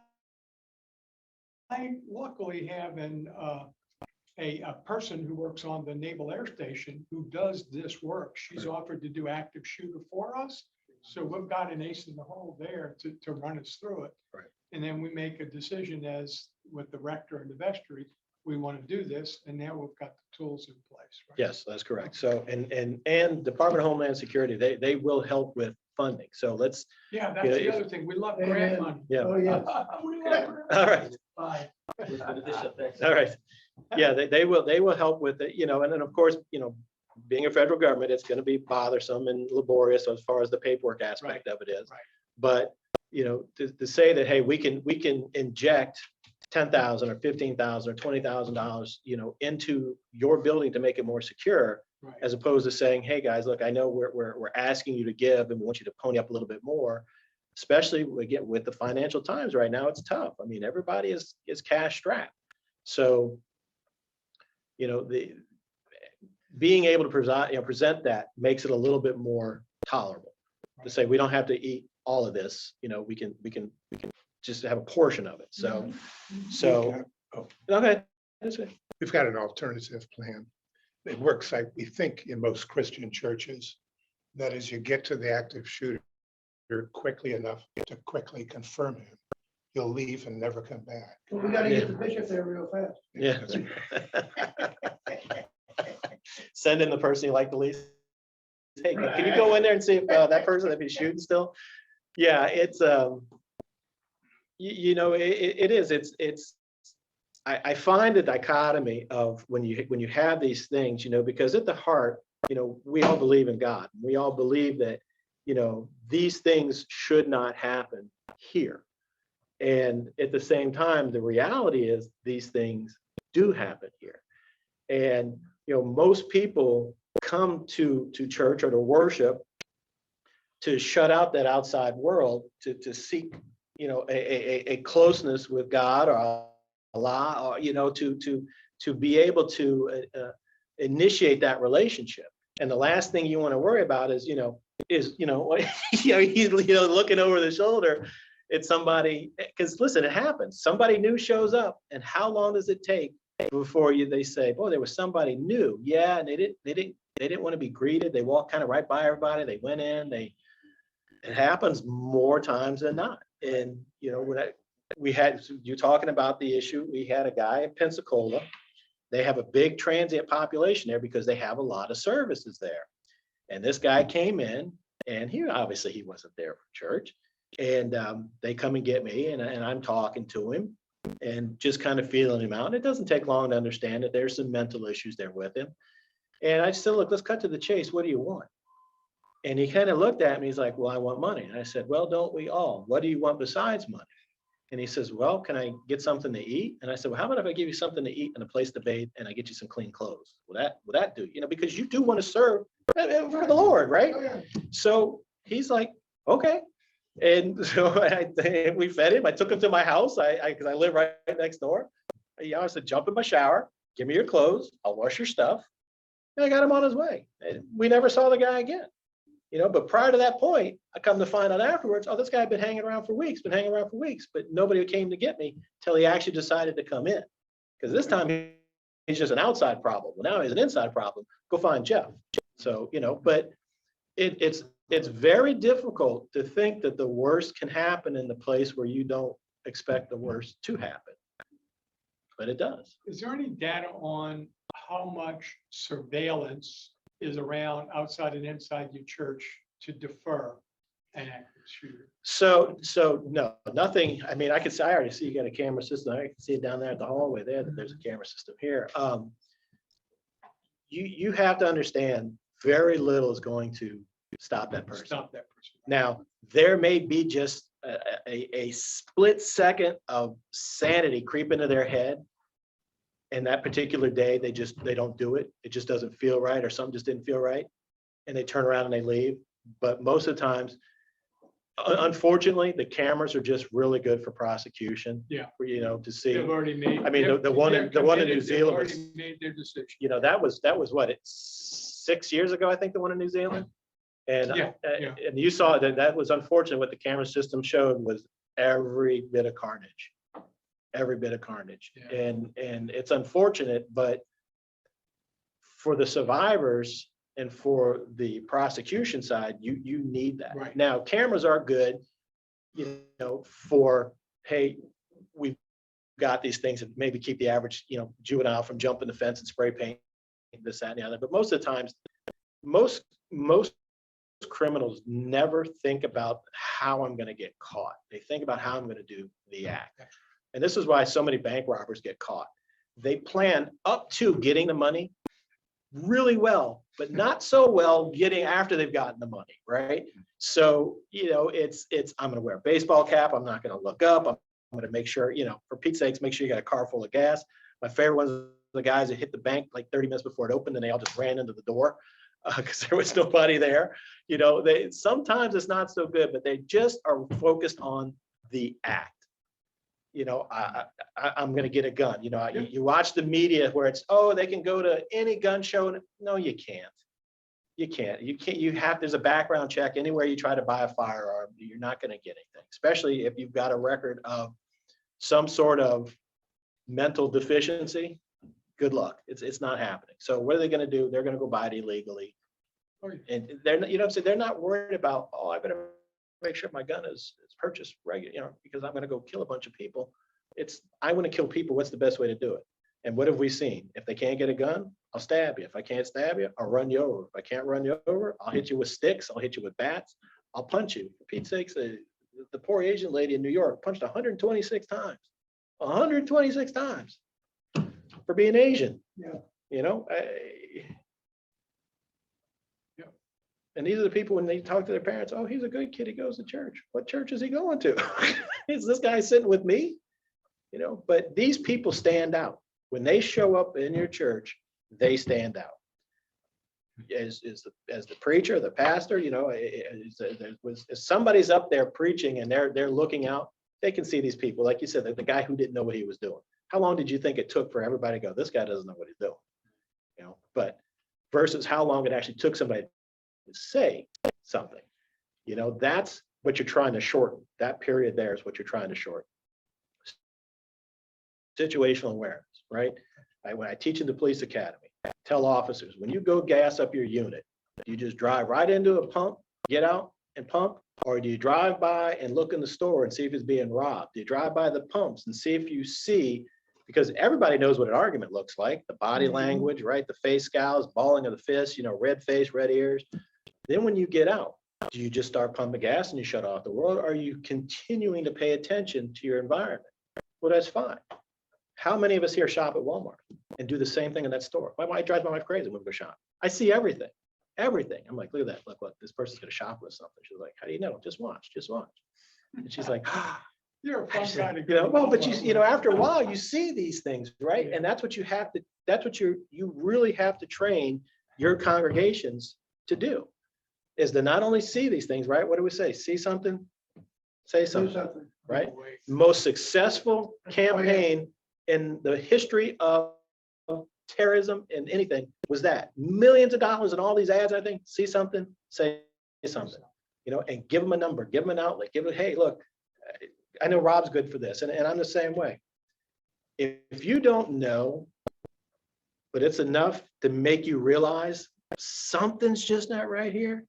luckily have a person who works on the Naval Air Station who does this work. She's offered to do active shooter for us. So we've got an ace in the hole there to run us through it. Right. And then we make a decision as with the rector and the vestry, we want to do this, and now we've got the tools in place. Right? Yes, that's correct. So, and Department of Homeland Security, they will help with funding. So let's, Yeah, that's the other thing. We love grant money. yeah. Oh, yeah. We love grant All money. right. Bye. All right. Yeah, they will help with it, and then of course, being a federal government, it's going to be bothersome and laborious as far as the paperwork aspect of it is. Right. But, to say that, hey, we can inject $10,000 or $15,000 or $20,000, into your building to make it more secure, Right. as opposed to saying, hey guys, look, I know we're asking you to give and we want you to pony up a little bit more, especially again with the financial times right now. It's tough. I mean, everybody is cash strapped. So, the being able to present that makes it a little bit more tolerable. To say we don't have to eat all of this, we can just have a portion of it. So okay. That's it. We've got an alternative plan. It works like we think in most Christian churches. That is, you get to the active shooter quickly enough to quickly confirm him. He'll leave and never come back. Well, we gotta get the bishop there real fast. Yeah. Send in the person you like the least. Hey, can you go in there and see if that person, if he's shooting still? Yeah, it's it is. I find the dichotomy of when you have these things, because at the heart, we all believe in God. We all believe that, these things should not happen here. And at the same time, the reality is these things do happen here. And, most people come to church or to worship to shut out that outside world, to seek, you know, a closeness with God or Allah, or, you know, to be able to initiate that relationship. And the last thing you want to worry about is, you know, you know, looking over the shoulder at somebody, because listen, it happens. Somebody new shows up, and how long does it take before they say, boy, there was somebody new. Yeah, and they didn't want to be greeted. They walked kind of right by everybody. They went in, it happens more times than not. And, you know, you're talking about the issue. We had a guy in Pensacola. They have a big transient population there because they have a lot of services there. And this guy came in, and he wasn't there for church. And they come and get me, and I'm talking to him and just kind of feeling him out. And it doesn't take long to understand that there's some mental issues there with him. And I said, look, let's cut to the chase. What do you want? And he kind of looked at me. He's like, well, I want money. And I said, well, don't we all? What do you want besides money? And he says, well, can I get something to eat? And I said, well, how about if I give you something to eat and a place to bathe, and I get you some clean clothes? Will that do? You know, because you do want to serve for the Lord, right? Oh, yeah. So he's like, okay. And so we fed him. I took him to my house. Because I live right next door. I said, jump in my shower, give me your clothes, I'll wash your stuff. And I got him on his way. And we never saw the guy again. You know, but prior to that point, I come to find out afterwards, oh, this guy had been hanging around for weeks, but nobody came to get me till he actually decided to come in. Because this time he's just an outside problem. Well, now he's an inside problem. Go find Jeff. So, you know, but it's very difficult to think that the worst can happen in the place where you don't expect the worst to happen. But it does. Is there any data on how much surveillance is around outside and inside your church to defer an active shooter? So no, nothing. I mean, I already see you got a camera system. I can see it down there at the hallway there that there's a camera system here. You have to understand very little is going to stop that person. Now, there may be just a split second of sanity creep into their head. And that particular day, they don't do it. It just doesn't feel right, or something just didn't feel right. And they turn around and they leave. But most of the times, unfortunately, the cameras are just really good for prosecution. Yeah. For, you know, to see. They've already made. I mean, the one in New Zealand was, Already made their decision. you know, that was what, it's 6 years ago, I think, the one in New Zealand. And Yeah. and you saw that was unfortunate. What the camera system showed was every bit of carnage. Yeah. And it's unfortunate, but for the survivors and for the prosecution side, you need that. Right. Now, cameras are good, you know, for, hey, we've got these things that maybe keep the average, you know, juvenile from jumping the fence and spray paint, this, that, and the other. But most of the times, most criminals never think about how I'm going to get caught. They think about how I'm going to do the act. And this is why so many bank robbers get caught. They plan up to getting the money really well, but not so well getting after they've gotten the money, right? So, you know, it's I'm going to wear a baseball cap. I'm not going to look up. I'm going to make sure, you know, for Pete's sakes, make sure you got a car full of gas. My favorite ones are the guys that hit the bank like 30 minutes before it opened, and they all just ran into the door because there was nobody there. You know, sometimes it's not so good, but they just are focused on the act. You know, I'm going to get a gun. You know, you watch the media where it's, oh, they can go to any gun show. No, you can't. There's a background check anywhere you try to buy a firearm. You're not going to get anything, especially if you've got a record of some sort of mental deficiency. Good luck. It's not happening. So what are they going to do? They're going to go buy it illegally. And they're, you know, so they're not worried about, oh, I better make sure my gun is purchased regular, you know, because I'm going to go kill a bunch of people. I want to kill people. What's the best way to do it? And what have we seen? If they can't get a gun, I'll stab you. If I can't stab you, I'll run you over. If I can't run you over, I'll hit you with sticks. I'll hit you with bats. I'll punch you. For Pete's sakes, the poor Asian lady in New York punched 126 times. 126 times for being Asian. Yeah. You know, and these are the people when they talk to their parents, oh, he's a good kid. He goes to church. What church is he going to? Is this guy sitting with me? You know, but these people stand out. When they show up in your church, they stand out. as the preacher, the pastor, if somebody's up there preaching and they're looking out, they can see these people, like you said, the guy who didn't know what he was doing. How long did you think it took for everybody to go, this guy doesn't know what he's doing? But versus how long it actually took somebody to say something. That's what you're trying to shorten. That period there is what you're trying to shorten. Situational awareness, right? When I teach in the police academy, tell officers, when you go gas up your unit, do you just drive right into a pump, get out and pump? Or do you drive by and look in the store and see if it's being robbed? Do you drive by the pumps and see if you see, because everybody knows what an argument looks like, the body language, right? The face scowls, balling of the fist, red face, red ears. Then when you get out, do you just start pumping gas and you shut off the world? Or are you continuing to pay attention to your environment? Well, that's fine. How many of us here shop at Walmart and do the same thing in that store? My wife drives my wife crazy when we go shop. I see everything. I'm like, look at that. Look, this person's going to shop with something. She's like, how do you know? Just watch. And she's like, You're a fun guy to go. well, but after a while, you see these things, right? And that's what you have to, you really have to train your congregations to do, is to not only see these things, right? What do we say? See something, say something, right? Most successful campaign in the history of terrorism and anything was that. Millions of dollars in all these ads, I think, see something, say something, and give them a number, give them an outlet, hey, look, I know Rob's good for this, and I'm the same way. If you don't know, but it's enough to make you realize something's just not right here,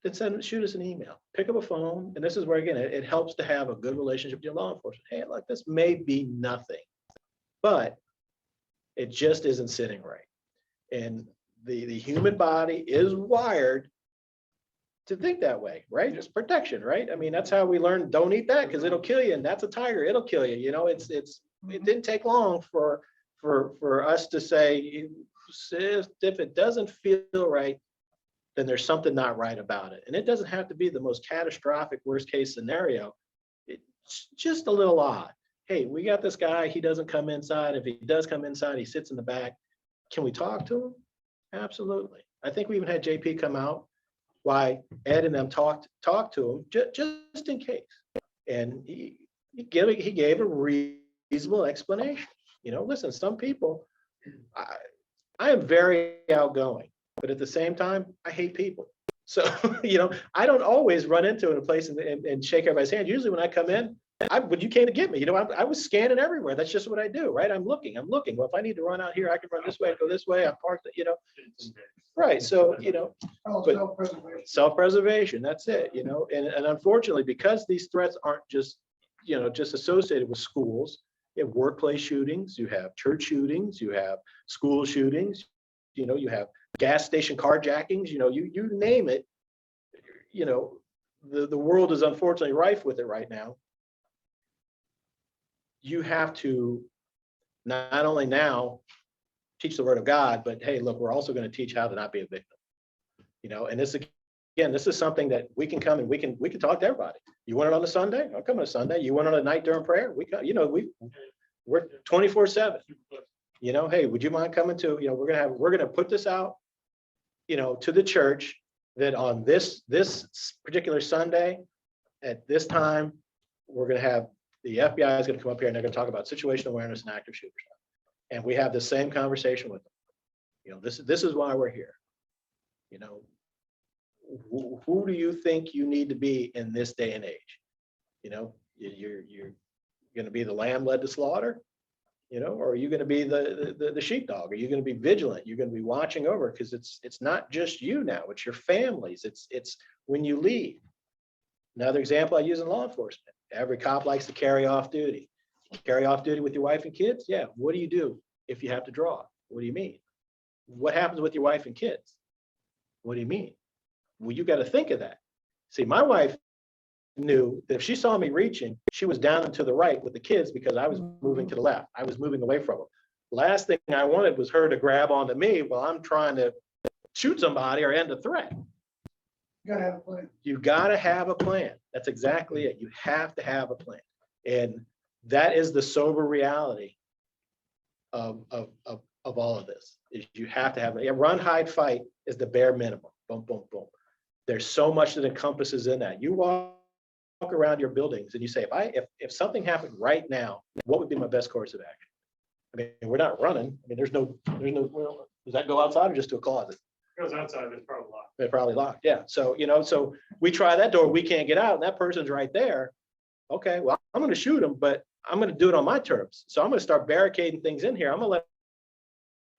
then shoot us an email, pick up a phone, and this is where, again, it helps to have a good relationship with your law enforcement. Hey, look, this may be nothing, but it just isn't sitting right. And the human body is wired to think that way, right? It's protection, right? I mean, that's how we learn, don't eat that because it'll kill you, and that's a tiger, it'll kill you. It didn't take long for us to say, if it doesn't feel right, then there's something not right about it. And it doesn't have to be the most catastrophic worst case scenario. It's just a little odd. Hey, we got this guy, he doesn't come inside. If he does come inside, he sits in the back. Can we talk to him? Absolutely. I think we even had JP come out. Why Ed and them talked to him just in case. And he gave a reasonable explanation. Listen, some people, I am very outgoing, but at the same time, I hate people. So, I don't always run into a place and shake everybody's hand. Usually when I come in, when you came to get me, I was scanning everywhere. That's just what I do, right? I'm looking. Well, if I need to run out here, I can run this way, go this way. I parked, right. So, but self-preservation, that's it, and unfortunately, because these threats aren't just associated with schools, you have workplace shootings, you have church shootings, you have school shootings, you have gas station carjackings, you name it, the world is unfortunately rife with it right now. You have to not only now teach the word of God, but hey, look, we're also going to teach how to not be a victim. And this is something that we can come and we can talk to everybody. You want it on a Sunday? I'll come on a Sunday. You want it on a night during prayer? We're 24/7. Hey, would you mind coming to, we're gonna put this out, to the church that on this particular Sunday at this time, we're gonna have the FBI is going to come up here and they're going to talk about situational awareness and active shooter stuff. And we have the same conversation with them. This is why we're here. Who do you think you need to be in this day and age? You're going to be the lamb led to slaughter, or are you going to be the sheepdog? Are you going to be vigilant? You're going to be watching over, because it's not just you now, it's your families. It's when you leave. Another example I use in law enforcement. Every cop likes to carry off duty. Carry off duty with your wife and kids? Yeah. What do you do if you have to draw? What do you mean? What happens with your wife and kids? What do you mean? Well, you got to think of that. See, my wife knew that if she saw me reaching, she was down and to the right with the kids because I was moving to the left. I was moving away from them. Last thing I wanted was her to grab onto me while I'm trying to shoot somebody or end a threat. You gotta have a plan. You got to have a plan. That's exactly it. You have to have a plan. And that is the sober reality of of all of this is you have to have, run, hide, fight is the bare minimum. Boom, boom, boom. There's so much that encompasses in that. You walk around your buildings and you say, if something happened right now, what would be my best course of action? I mean, we're not running. I mean, there's no, well, does that go outside or just to a closet? Goes outside, it's probably locked. They're probably locked. Yeah. So, so we try that door, we can't get out and that person's right there. Okay, well, I'm going to shoot them, but I'm going to do it on my terms. So I'm going to start barricading things in here. I'm going to let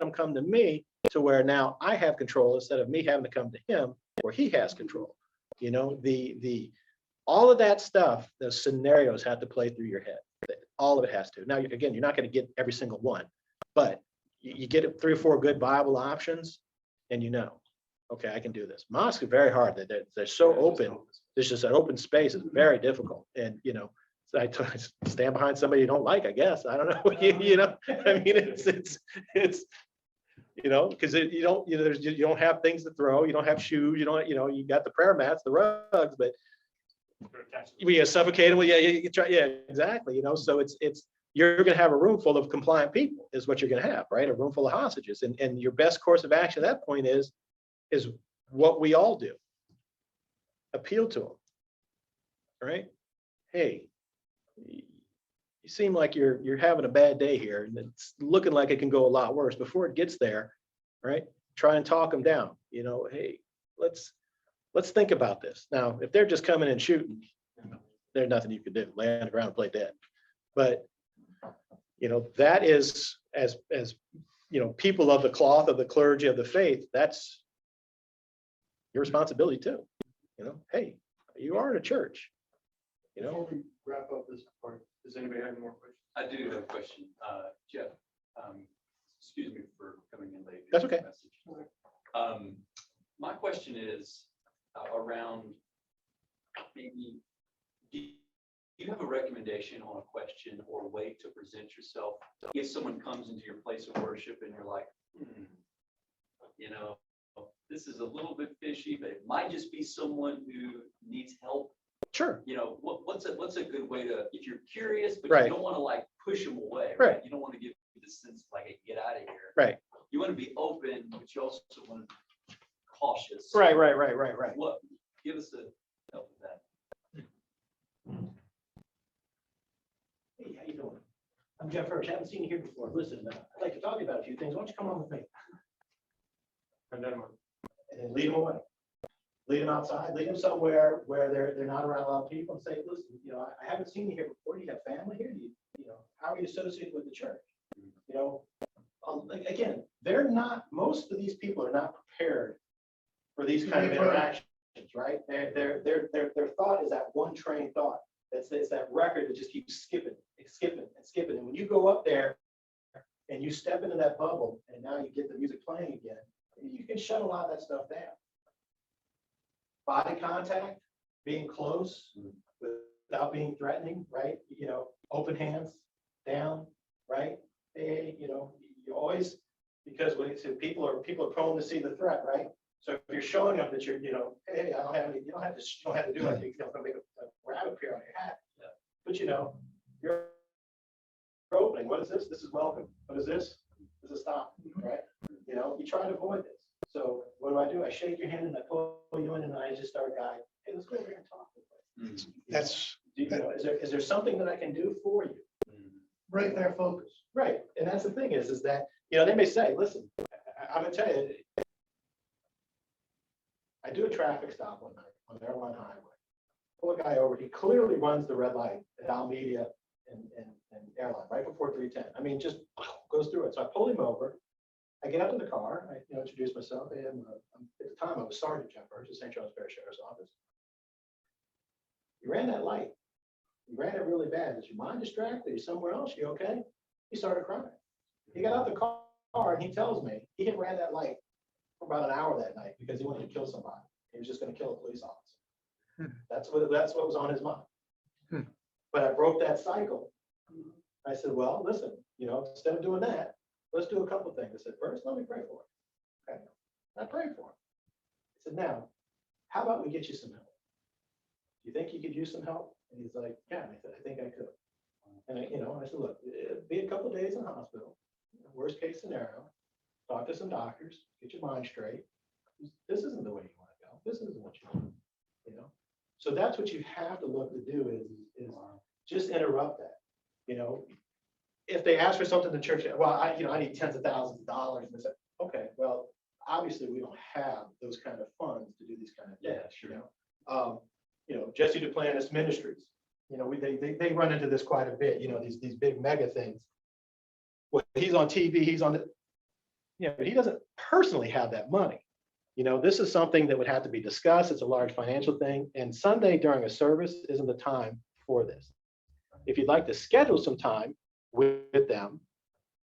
them come to me to where now I have control instead of me having to come to him where he has control. All of that stuff, those scenarios have to play through your head. All of it has to. Now, again, you're not going to get every single one, but you get 3 or 4 good viable options and okay, I can do this. Mosques are very hard. They're so open. There's just an open space is very difficult. And, so I stand behind somebody you don't like, I guess. I don't know. I mean, it's because you don't have things to throw. You don't have shoes. You got the prayer mats, the rugs, but we suffocate them. Well, yeah, you try. Yeah, exactly. So you're going to have a room full of compliant people is what you're going to have, right? A room full of hostages. And your best course of action at that point is what we all do. Appeal to them, right? Hey, you seem like you're having a bad day here and it's looking like it can go a lot worse. Before it gets there, right? Try and talk them down. Hey, let's think about this. Now, if they're just coming and shooting, there's nothing you can do. Lay on the ground and play dead. But that is as people of the cloth, of the clergy, of the faith, that's your responsibility too. Hey, you are in a church. Before we wrap up this part, does anybody have any more questions? I do have a question. Jeff, excuse me for coming in late. That's okay. My question is around maybe, do you have a recommendation on a question or a way to present yourself if someone comes into your place of worship and you're like, this is a little bit fishy, but it might just be someone who needs help. Sure. What's a good way to, if you're curious, but Right. you don't want to push them away, Right. You don't want to give the sense of hey, get out of here. Right. You want to be open, but you also want to be cautious. Right. What? Give us a help with that. Hey, how you doing? I'm Jefferson. Haven't seen you here before. Listen, I'd like to talk to you about a few things. Why don't you come on with me? And then And then lead them away. Lead them outside. Lead them somewhere where they're not around a lot of people and say, listen, I haven't seen you here before. Do you have family here? How are you associated with the church? Again, most of these people are not prepared for these kind of interactions, right? Their thought is that one train thought. It's that record that just keeps skipping. And when you go up there and you step into that bubble and now you get the music playing again, you can shut a lot of that stuff down. Body contact, being close without being threatening, right? Open hands down, right? Hey, you always, because when people are prone to see the threat, right? So if you're showing them that you're, hey, I don't have any, you don't have to do anything. You don't make a rabbit appear on your hat. Yeah. But you're opening. What is this? This is welcome. What is this? This is stop, right? You try to avoid this. So what do? I shake your hand and I pull you in and I just start guiding. Hey, let's go over here and talk. That's, Is there something that I can do for you? Break their focus. Right. And that's the thing is that, they may say, listen, I'm gonna tell you, I do a traffic stop one night on the airline highway. Pull a guy over, he clearly runs the red light at Alameda and airline right before 310. I mean, just goes through it. So I pull him over. I get out of the car, I introduce myself, and at the time I was Sergeant Jefferson, St. Charles Parish Sheriff's Office. You ran that light. You ran it really bad. Is your mind distracted? Are you somewhere else? You okay? He started crying. He got out the car and he tells me he had ran that light for about an hour that night because he wanted to kill somebody. He was just going to kill a police officer. That's what was on his mind. But I broke that cycle. I said, well, listen, instead of doing that, let's do a couple of things. I said, first, let me pray for him. Okay. I prayed for him. I said, now, how about we get you some help? Do you think you could use some help? And he's like, yeah. I said, I think I could. And I said, look, it'd be a couple of days in the hospital. Worst case scenario, talk to some doctors, get your mind straight. This isn't the way you want to go. This isn't what you want, you know? So that's what you have to look to do is just interrupt that, you know? If they ask for something in the church, well, I need tens of thousands of dollars, and they say, okay, well, obviously we don't have those kind of funds to do these kind of things. Yeah, sure. You know, Jesse Duplantis Ministries, you know, they run into this quite a bit, you know, these big mega things. Well, he's on TV, he's on the, yeah, but he doesn't personally have that money. You know, this is something that would have to be discussed. It's a large financial thing, and Sunday during a service isn't the time for this. If you'd like to schedule some time with them,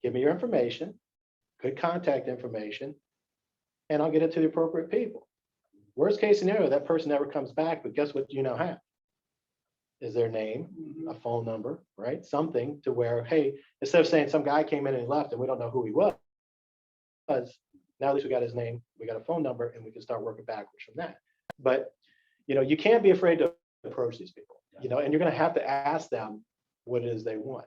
give me your information, good contact information, and I'll get it to the appropriate people. Worst case scenario, that person never comes back, but guess what you now have? Is their name, a phone number, right? Something to where, hey, instead of saying some guy came in and he left and we don't know who he was, now at least we got his name, we got a phone number, and we can start working backwards from that. But, you know, you can't be afraid to approach these people, you know, and you're going to have to ask them what it is they want.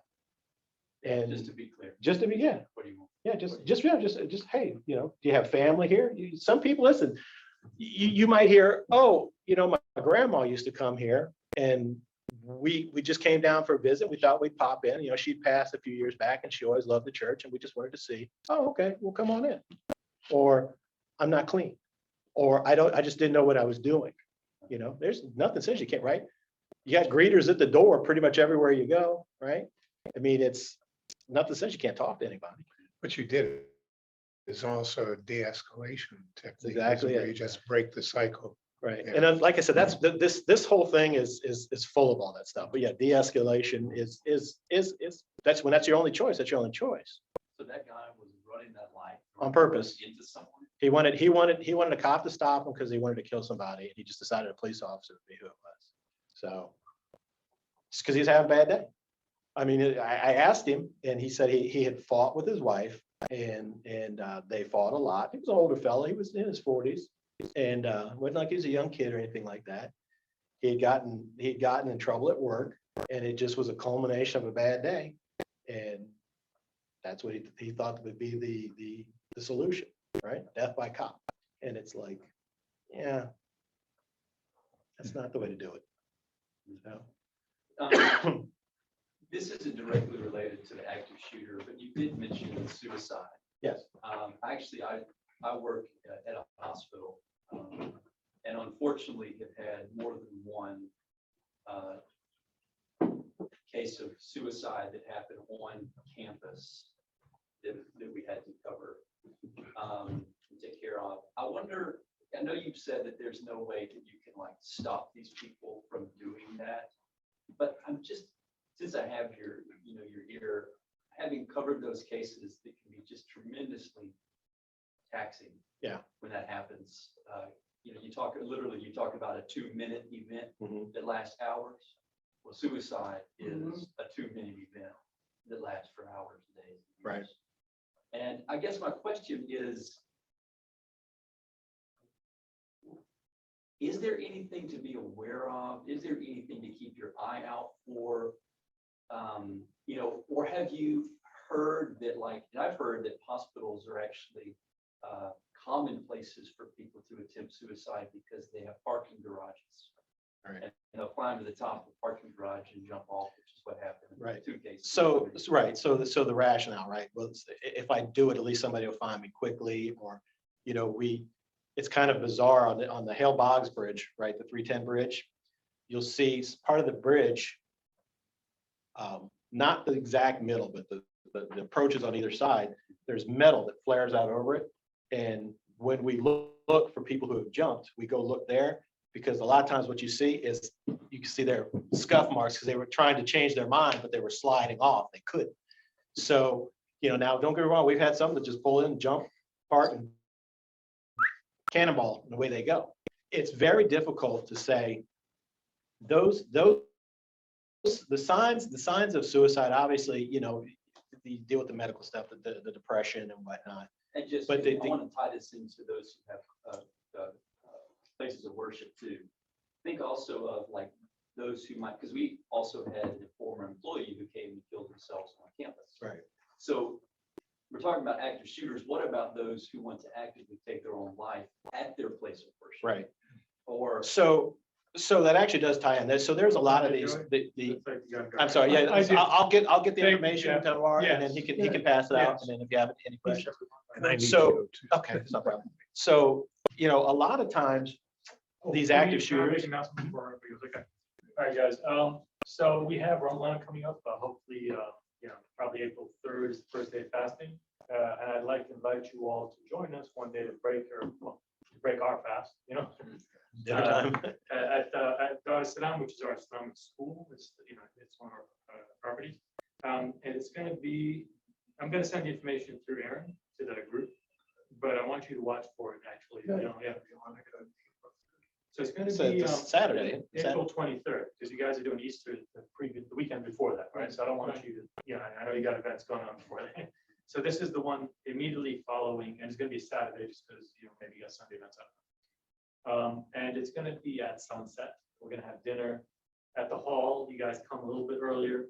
And Just to be clear. just to be, yeah, What do you want? yeah, just, hey, you know, do you have family here? Some people, listen, you might hear, oh, you know, my grandma used to come here and we just came down for a visit. We thought we'd pop in, you know, she'd passed a few years back and she always loved the church and we just wanted to see, oh, okay, well, come on in. Or I'm not clean, or I just didn't know what I was doing. You know, there's nothing says you can't, right? You got greeters at the door pretty much everywhere you go, right? I mean, it's nothing says you can't talk to anybody. What you did is also a de-escalation technique. Exactly Where it. you just break the cycle. Right. Yeah. And then, like I said, that's this whole thing is full of all that stuff. But yeah, de-escalation is that's your only choice. That's your only choice. So that guy was running that light. On purpose. Into someone. He wanted a cop to stop him because he wanted to kill somebody, and he just decided a police officer would be who it was. So it's because he's having a bad day. I mean, I asked him, and he said he had fought with his wife, and they fought a lot. He was an older fellow. He was in his 40s, and wasn't like he was a young kid or anything like that. He had gotten in trouble at work, and it just was a culmination of a bad day, and that's what he thought would be the solution, right? Death by cop. And it's like, yeah, that's not the way to do it. So, This isn't directly related to the active shooter, but you did mention suicide. yes, Actually, I work at a hospital, and unfortunately have had more than one case of suicide that happened on campus that we had to cover and take care of. I wonder, I know you've said that there's no way that you can like stop these people from doing that, but I'm just, since I have your ear, having covered those cases that can be just tremendously taxing. Yeah. When that happens, you talk about a 2-minute event mhm, that lasts hours. Well, suicide is a 2-minute event that lasts for hours, days. Right. Years. And I guess my question is there anything to be aware of? Is there anything to keep your eye out for? Or have you heard that, and I've heard that hospitals are actually common places for people to attempt suicide because they have parking garages. Right. And they'll climb to the top of the parking garage and jump off, which is what happened in Right. 2 cases. So right, so the rationale, right? Well, if I do it, at least somebody will find me quickly, or, you know, it's kind of bizarre on the Hale Boggs Bridge, right? The 310 bridge. You'll see part of the bridge, not the exact middle, but the approaches on either side, there's metal that flares out over it. And when we look for people who have jumped, we go look there, because a lot of times what you see is you can see their scuff marks because they were trying to change their mind, but they were sliding off. They couldn't. So, you know, now don't get me wrong, we've had some that just pull in, jump, part, and cannonball, and away they go. It's very difficult to say the signs of suicide. Obviously, you know, you deal with the medical stuff, the depression and whatnot. And just, But I want to tie this into those who have places of worship too. Think also of like those who might, because we also had a former employee who came and killed themselves on campus. Right. So we're talking about active shooters, what about those who want to actively take their own life at their place of worship? Right. Or So that actually does tie in. So there's a lot of these, I'm sorry, yeah, I do. I'll get the Thank you, information Jeff. to Laura, and then Yes. he can pass it out, Yes. and then if you have any questions. And I need to So, go too. okay, it's no problem. So, a lot of times, these active shooters. All right, guys, so we have Ramadan coming up, hopefully, probably April 3rd is the first day of fasting. And I'd like to invite you all to join us one day to break our fast, Dinner time. at Dar es Salaam, which is our Islamic school. It's one of our properties. And it's going to be, I'm going to send the information through Aaron to the group, but I want you to watch for it actually. So it's going to So be it's Saturday. April 23rd, because you guys are doing Easter the weekend before that, right? So I don't want you to, I know you got events going on before that. So this is the one immediately following, and it's going to be Saturday just because, maybe you got Sunday events up. And it's going to be at sunset. We're going to have dinner at the hall. You guys come a little bit earlier.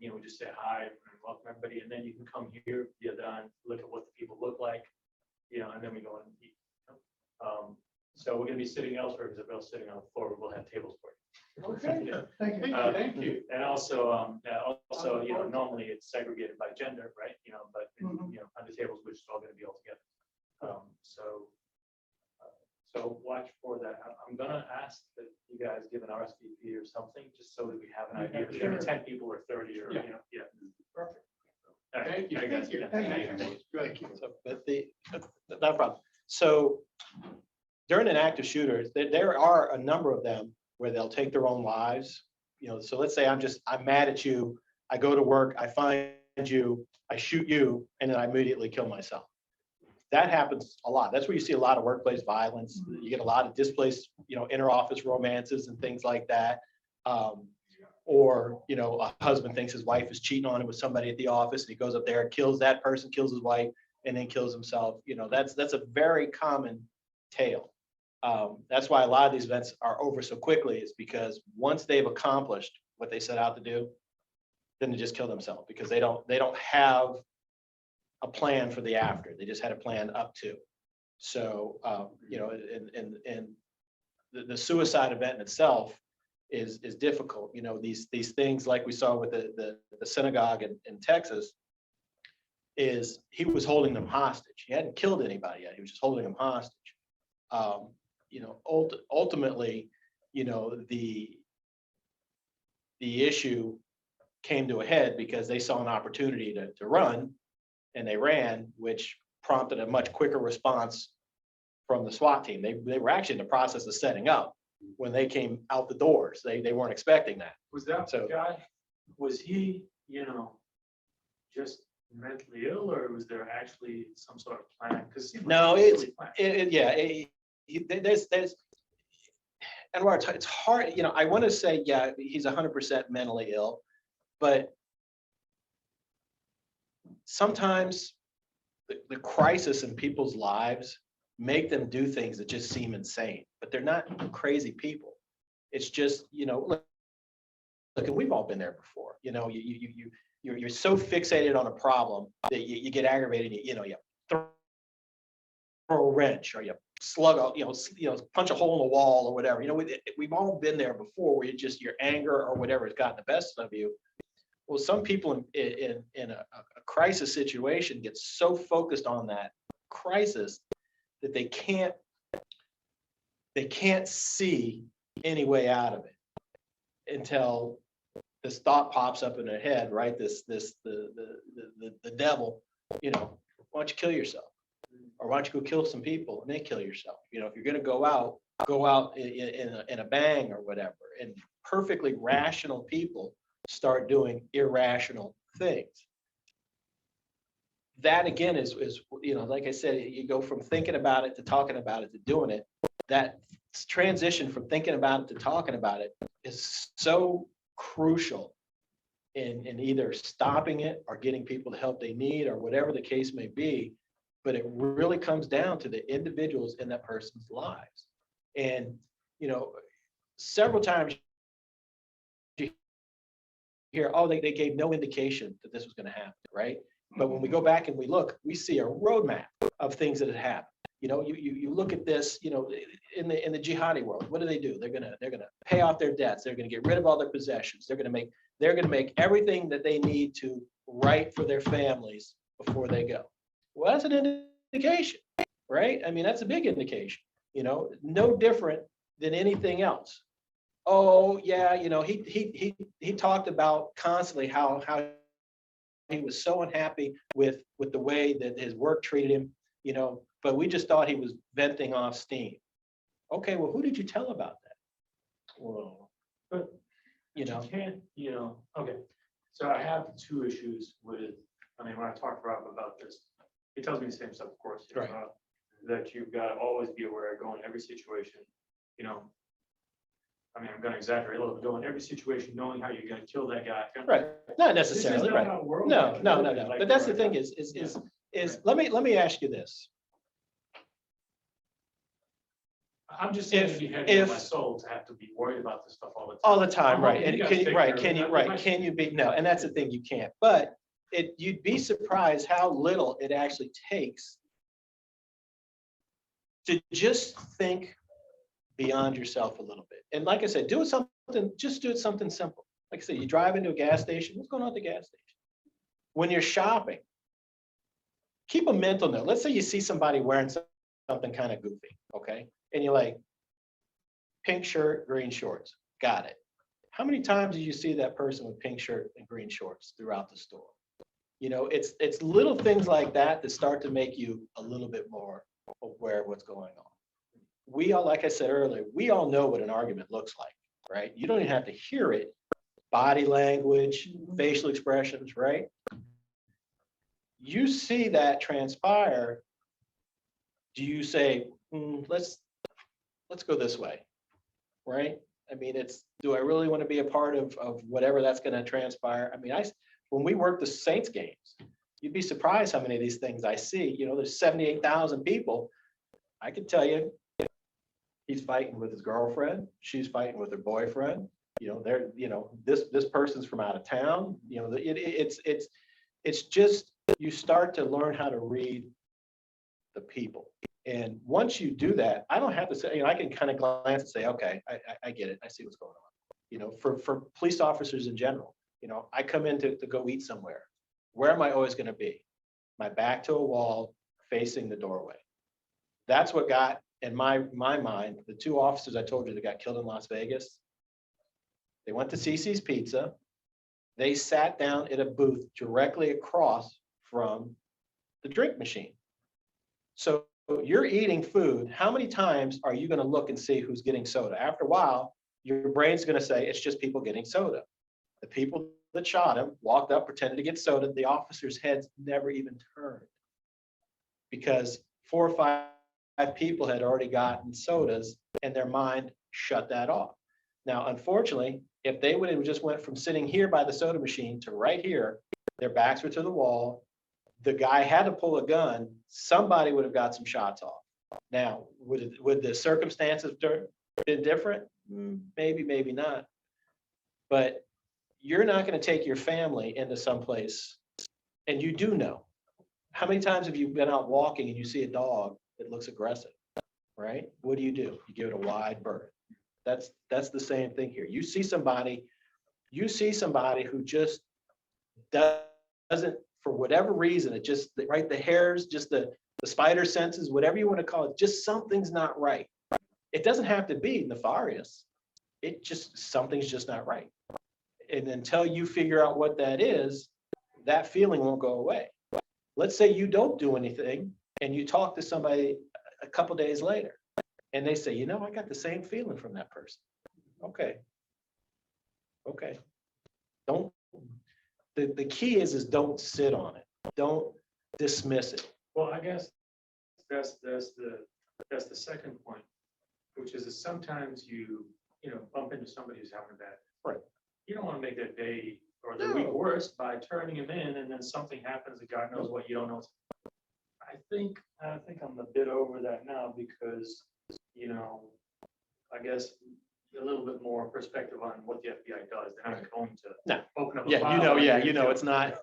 We just say hi and welcome everybody, and then you can come here, be done, look at what the people look like, and then we go and eat. So we're gonna be sitting elsewhere because everyone's sitting on the floor. We'll have tables for you. Okay, thank you. Thank you. And also, normally it's segregated by gender, right? But on the tables, we're just all gonna be all together. So watch for that. I'm gonna ask that you guys give an RSVP or something, just so that we have an idea. If it's gonna be 10 people or 30 or, yeah. Perfect. All right. Thank you. All right, guys. Thank you. Yeah, Thank you. Thank you. So, but no problem. So during an active shooter, there are a number of them where they'll take their own lives. So let's say I'm mad at you. I go to work, I find you, I shoot you, and then I immediately kill myself. That happens a lot. That's where you see a lot of workplace violence. You get a lot of displaced, inter-office romances and things like that. Or, a husband thinks his wife is cheating on him with somebody at the office, and he goes up there, kills that person, kills his wife, and then kills himself. That's a very common tale. That's why a lot of these events are over so quickly, is because once they've accomplished what they set out to do, then they just kill themselves because they don't have a plan for the after. They just had a plan up to. So, and the suicide event in itself is difficult. These things like we saw with the synagogue in Texas, is he was holding them hostage. He hadn't killed anybody yet. He was just holding them hostage. Ultimately, the issue came to a head because they saw an opportunity to run, and they ran, which prompted a much quicker response from the SWAT team. They were actually in the process of setting up when they came out the doors. They weren't expecting that. Was that So- guy, was he, just mentally ill, or was there actually some sort of plan? Because No, there's, and it's hard, I want to say, yeah, he's 100% mentally ill, but sometimes the crisis in people's lives make them do things that just seem insane, but they're not crazy people. It's just, look, and we've all been there before. You're so fixated on a problem that you get aggravated. You throw a wrench, or you slug a, punch a hole in the wall or whatever. We've all been there before, where your anger or whatever has gotten the best of you. Well, some people in a crisis situation get so focused on that crisis that they can't see any way out of it until this thought pops up in their head, right? The devil, why don't you kill yourself? Or why don't you go kill some people and then kill yourself? If you're going to go out in a bang or whatever. And perfectly rational people start doing irrational things. That again is like I said, you go from thinking about it to talking about it to doing it. That transition from thinking about it to talking about it is so crucial in either stopping it or getting people the help they need or whatever the case may be. But it really comes down to the individuals in that person's lives. And, several times you hear, oh, they gave no indication that this was going to happen, right? But when we go back and we look, we see a roadmap of things that had happened. You know, you look at this, you know, in the jihadi world, what do? They're gonna pay off their debts. They're gonna get rid of all their possessions. They're gonna make everything that they need to right for their families before they go. Well, that's an indication, right? I mean, that's a big indication, you know, no different than anything else. Oh, yeah, you know, he talked about constantly how he was so unhappy with the way that his work treated him, you know, but we just thought he was venting off steam. Okay, well, who did you tell about that? Well, But you know, can't, you know, okay. So I have two issues with, I mean, when I talk to Rob about this, he tells me the same stuff, of course. You know, Right. that you've got to always be aware, go in every situation, you know. I mean, I'm gonna exaggerate a little, but go in every situation knowing how you're gonna kill that guy. right, not This is necessarily, not right. how we're No, like no, no, living, no. like But that's the we're thing not- is let me ask you this. I'm just saying it'd be heavy on my if- soul to have to be worried about this stuff all the time. All the time, I'm right? hoping And you guys can you, take right, care of can it. you, I right, think I can you should. be, no, and that's the thing, you can't, but you'd be surprised how little it actually takes to just think beyond yourself a little bit. And like I said, just do it something simple. Like I said, you drive into a gas station, what's going on at the gas station? When you're shopping, keep a mental note. Let's say you see somebody wearing something kind of goofy, okay? And you're like, pink shirt, green shorts, got it. How many times did you see that person with pink shirt and green shorts throughout the store? You know, it's little things like that that start to make you a little bit more aware of what's going on. We all, like I said earlier, we all know what an argument looks like, right? You don't even have to hear it. Body language, facial expressions, right? You see that transpire. Do you say, let's go this way, right? I mean, do I really want to be a part of whatever that's going to transpire? I mean, when we work the Saints games, you'd be surprised how many of these things I see. You know, there's 78,000 people. I can tell you, he's fighting with his girlfriend. She's fighting with her boyfriend. You know, this person's from out of town. You know, it's just, you start to learn how to read the people. And once you do that, I don't have to say, you know, I can kind of glance and say, okay, I get it. I see what's going on. You know, for police officers in general, you know, I come in to go eat somewhere. Where am I always going to be? My back to a wall, facing the doorway. That's what got, in my mind, the two officers I told you that got killed in Las Vegas. They went to CC's Pizza. They sat down at a booth directly across from the drink machine. So you're eating food. How many times are you going to look and see who's getting soda? After a while, your brain's going to say it's just people getting soda. The people that shot him walked up, pretended to get soda. The officers' heads never even turned because 4 or 5 people had already gotten sodas and their mind shut that off. Now, unfortunately, if they would have just went from sitting here by the soda machine to right here, their backs were to the wall, the guy had to pull a gun, somebody would have got some shots off. Now, would the circumstances been different? Maybe, maybe not. But you're not going to take your family into someplace, and you do know. How many times have you been out walking and you see a dog that looks aggressive, right? What do? You give it a wide berth. That's the same thing here. You see somebody who just doesn't, for whatever reason, it just, right, the hairs, just the spider senses, whatever you want to call it, just something's not right. It doesn't have to be nefarious. It just, something's just not right. And until you figure out what that is, that feeling won't go away. Let's say you don't do anything and you talk to somebody a couple days later and they say, you know, I got the same feeling from that person. Okay. Don't, the key is don't sit on it. Don't dismiss it. Well, I guess that's the second point, which is that sometimes you bump into somebody who's having a bad. Right. You don't want to make their day or their week worse by turning them in, and then something happens that God knows what you don't know. I think I'm a bit over that now because, I guess a little bit more perspective on what the FBI does. They're not going to No. open up. a Yeah, file on you it's to- not,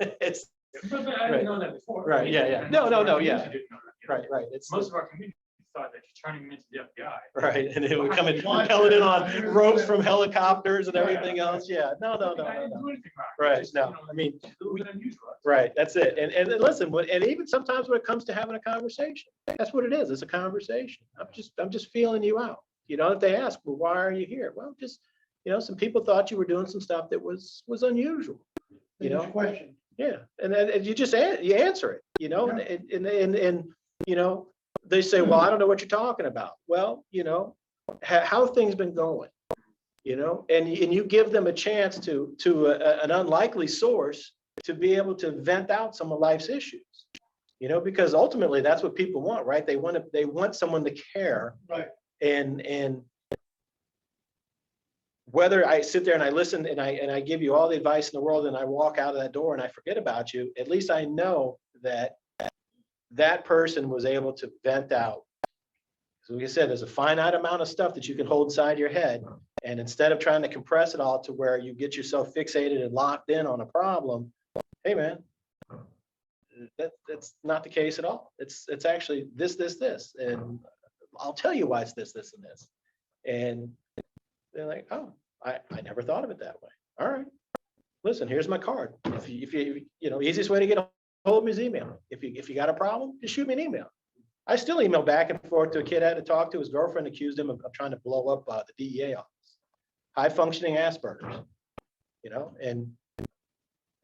But I didn't know that before. Right, yeah, yeah. And No, most no, of our no, community yeah. didn't know that, you know. Right, right. It's Most of our community thought that you're turning them into the FBI. right, and it would come in pellet in on ropes from helicopters and everything else. Yeah, no, no, no, I no, didn't no. do anything wrong. Right, Just, no, you know, I mean, a little bit unusual. right, that's it. And listen, and even sometimes when it comes to having a conversation, that's what it is. It's a conversation. I'm just feeling you out. You know, if they ask, well, why are you here? Well, just, you know, some people thought you were doing some stuff that was unusual. You know, Question. yeah, and then and you just you answer it, you know, and you know, they say, well, I don't know what you're talking about. Well, you know, how have things been going? You know, and you give them a chance to an unlikely source to be able to vent out some of life's issues. You know, because ultimately that's what people want, right? They want someone to care. Right. And whether I sit there and I listen and I give you all the advice in the world and I walk out of that door and I forget about you, at least I know that that person was able to vent out. So like I said, there's a finite amount of stuff that you can hold inside your head. And instead of trying to compress it all to where you get yourself fixated and locked in on a problem, hey man, that's not the case at all. It's actually this. And I'll tell you why it's this, and this. And they're like, oh, I never thought of it that way. All right. Listen, here's my card. If you know, easiest way to get a hold of me is email. If you got a problem, just shoot me an email. I still email back and forth to a kid I had to talk to. His girlfriend accused him of trying to blow up the DEA office. High functioning Asperger's, you know, and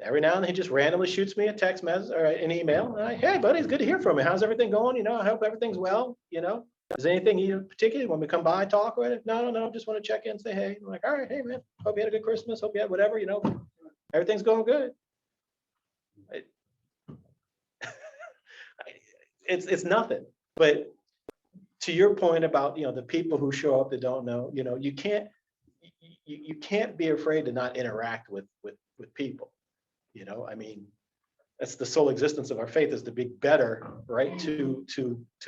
every now and then he just randomly shoots me a text message or an email. And hey, buddy, it's good to hear from you. How's everything going? You know, I hope everything's well. You know, is there anything you particularly when we come by and talk with it? No, just want to check in and say, hey. I'm like, all right, hey, man, hope you had a good Christmas. Hope you had whatever, you know, everything's going good. It's nothing. But to your point about, you know, the people who show up that don't know, you know, you can't be afraid to not interact with people. You know, I mean, that's the sole existence of our faith, is to be better, right, to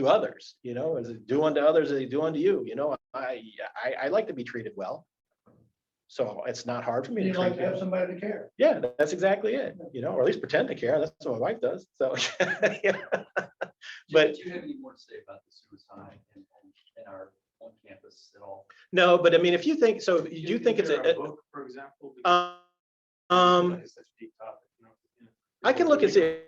others. You know, as do unto others as they do unto you. You know, I like to be treated well, so it's not hard for me to You'd like treat to have people. somebody to care. Yeah, that's exactly it. You know, or at least pretend to care. That's what my wife does. So, yeah. But do you have any more to say about the suicide in our on campus at all? no, but I mean, if you think so, you think it's Is there a book, for example? It's such a deep topic, you know. I can look and see.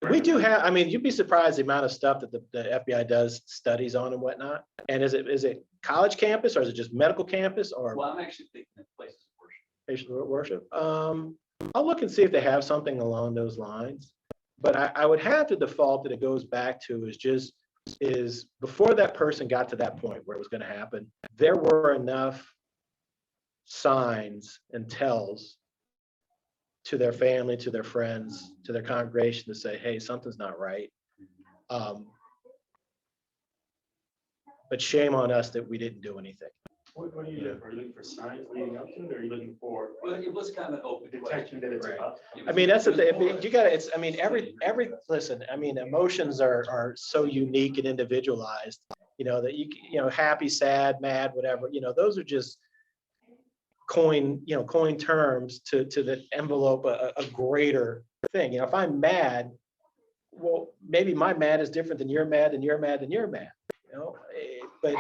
We do have, I mean, you'd be surprised the amount of stuff that the FBI does studies on and whatnot. And is it college campus or is it just medical campus or? Well, I'm actually thinking of places of worship. Places of worship? I'll look and see if they have something along those lines. But I would have to default that it goes back to is before that person got to that point where it was going to happen, there were enough signs and tells to their family, to their friends, to their congregation to say, hey, something's not right. But shame on us that we didn't do anything. What are you looking for? Are you looking for signs leading up to it, or are you looking for Well, it was kind of an open detection question. that it's Right. about? I mean, that's the thing. I mean, you gotta, it's, I mean, listen, I mean, emotions are so unique and individualized, you know, that you know, happy, sad, mad, whatever, you know, those are just coin terms to the envelope a greater thing. You know, if I'm mad, well, maybe my mad is different than your mad and your mad than your mad, you know, but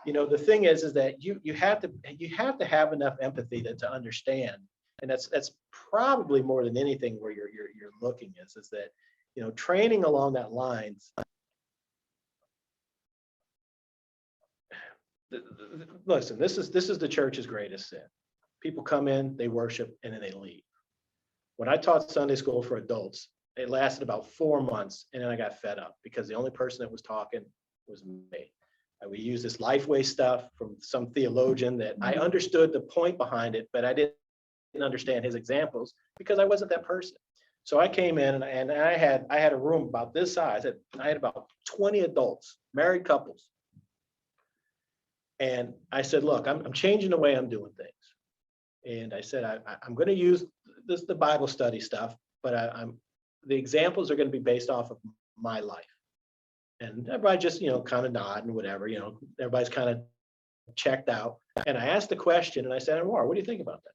you know, the thing is that you have to have enough empathy to understand. And that's probably more than anything where you're looking is that, you know, training along that lines. Listen, this is the church's greatest sin. People come in, they worship, and then they leave. When I taught Sunday school for adults, it lasted about 4 months, and then I got fed up because the only person that was talking was me. We used this Lifeway stuff from some theologian that I understood the point behind it, but I didn't understand his examples because I wasn't that person. So I came in and I had a room about this size. I had about 20 adults, married couples. And I said, look, I'm changing the way I'm doing things. And I said, I'm going to use the Bible study stuff, but the examples are going to be based off of my life. And everybody just, you know, kind of nod and whatever, you know, everybody's kind of checked out. And I asked the question and I said, Anwar, what do you think about that?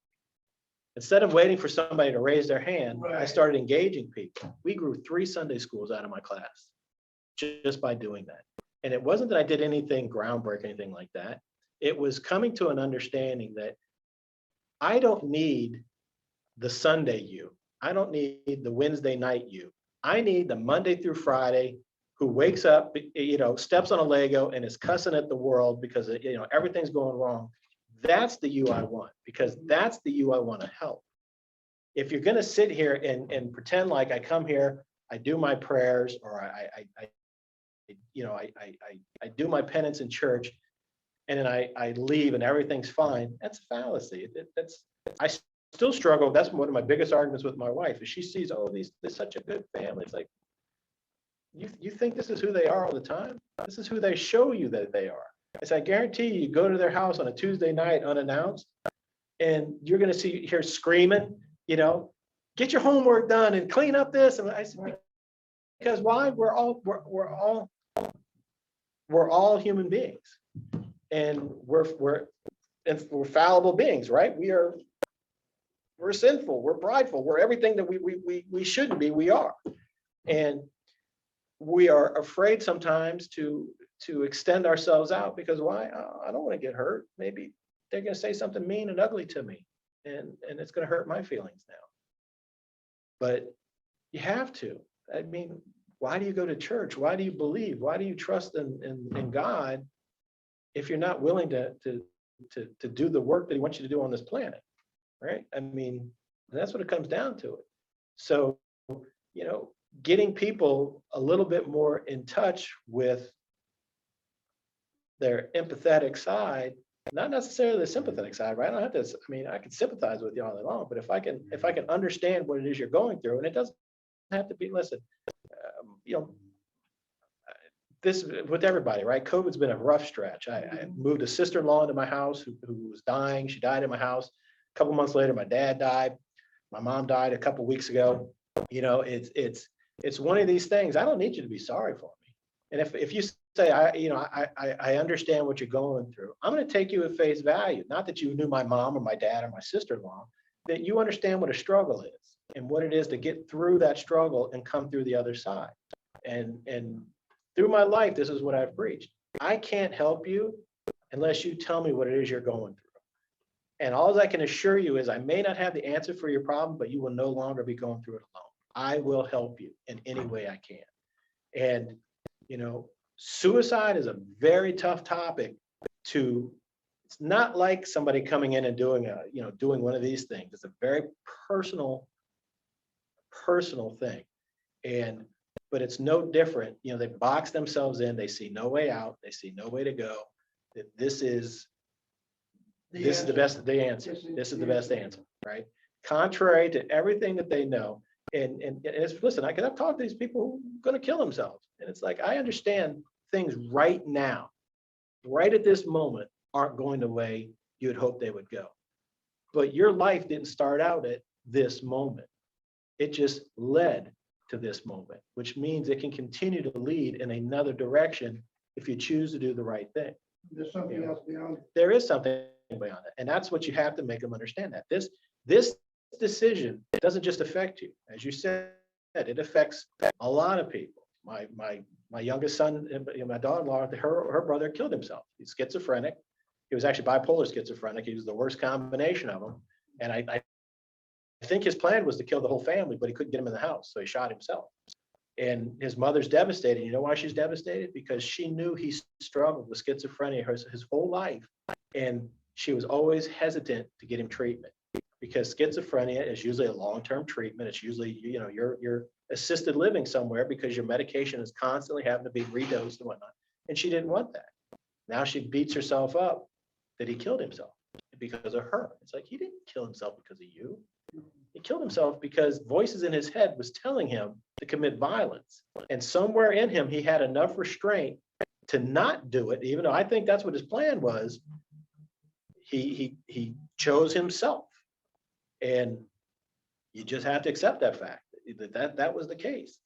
Instead of waiting for somebody to raise their hand, I Right. started engaging people. We grew 3 Sunday schools out of my class just by doing that. And it wasn't that I did anything groundbreaking, anything like that. It was coming to an understanding that I don't need the Sunday you. I don't need the Wednesday night you. I need the Monday through Friday who wakes up, steps on a Lego and is cussing at the world because, everything's going wrong. That's the you I want, because that's the you I want to help. If you're going to sit here and pretend like I come here, I do my prayers, or I do my penance in church, and then I leave and everything's fine, that's a fallacy. I still struggle. That's one of my biggest arguments with my wife, is she sees, oh, they're such a good family. It's like, you think this is who they are all the time? This is who they show you that they are. I said, I guarantee you go to their house on a Tuesday night unannounced, and you're going to hear screaming, get your homework done and clean up this. And I said, because why? We're all human beings, and we're fallible beings, right? We're sinful, we're prideful, we're everything that we shouldn't be, we are. And we are afraid sometimes to extend ourselves out, because why? I don't want to get hurt. Maybe they're going to say something mean and ugly to me, and it's going to hurt my feelings now. But you have to. I mean, why do you go to church? Why do you believe? Why do you trust in God if you're not willing to do the work that he wants you to do on this planet, right? I mean, that's what it comes down to. It. So, getting people a little bit more in touch with their empathetic side, not necessarily the sympathetic side, right? I don't have to, I can sympathize with you all day long, but if I can understand what it is you're going through, and it doesn't have to be, listen, this with everybody, right? COVID's been a rough stretch. I moved a sister-in-law into my house who was dying. She died in my house. A couple months later, my dad died. My mom died a couple weeks ago. It's one of these things. I don't need you to be sorry for me. And if you say, I understand what you're going through, I'm going to take you at face value. Not that you knew my mom or my dad or my sister-in-law, that you understand what a struggle is and what it is to get through that struggle and come through the other side. And through my life, this is what I've preached. I can't help you unless you tell me what it is you're going through. And all I can assure you is I may not have the answer for your problem, but you will no longer be going through it alone. I will help you in any way I can. And, suicide is a very tough topic it's not like somebody coming in and doing one of these things. It's a very personal thing. But it's no different. They box themselves in, they see no way out, they see no way to go. This is the best answer. This is the best answer, right? Contrary to everything that they know. And listen, I've talked to these people who are going to kill themselves. And it's like, I understand things right now, right at this moment, aren't going the way you would hope they would go. But your life didn't start out at this moment. It just led to this moment, which means it can continue to lead in another direction if you choose to do the right thing. There's something else beyond it. There is something beyond it. And that's what you have to make them understand, that this decision doesn't just affect you. As you said, it affects a lot of people. My youngest son, my daughter-in-law, her brother killed himself. He's schizophrenic. He was actually bipolar schizophrenic. He was the worst combination of them. And I think his plan was to kill the whole family, but he couldn't get him in the house, so he shot himself. And his mother's devastated. You know why she's devastated? Because she knew he struggled with schizophrenia his whole life, and she was always hesitant to get him treatment, because schizophrenia is usually a long-term treatment. It's usually, you're assisted living somewhere because your medication is constantly having to be redosed and whatnot. And she didn't want that. Now she beats herself up that he killed himself because of her. It's like, he didn't kill himself because of you. He killed himself because voices in his head was telling him to commit violence. And somewhere in him, he had enough restraint to not do it, even though I think that's what his plan was. He chose himself. And you just have to accept that fact, that was the case.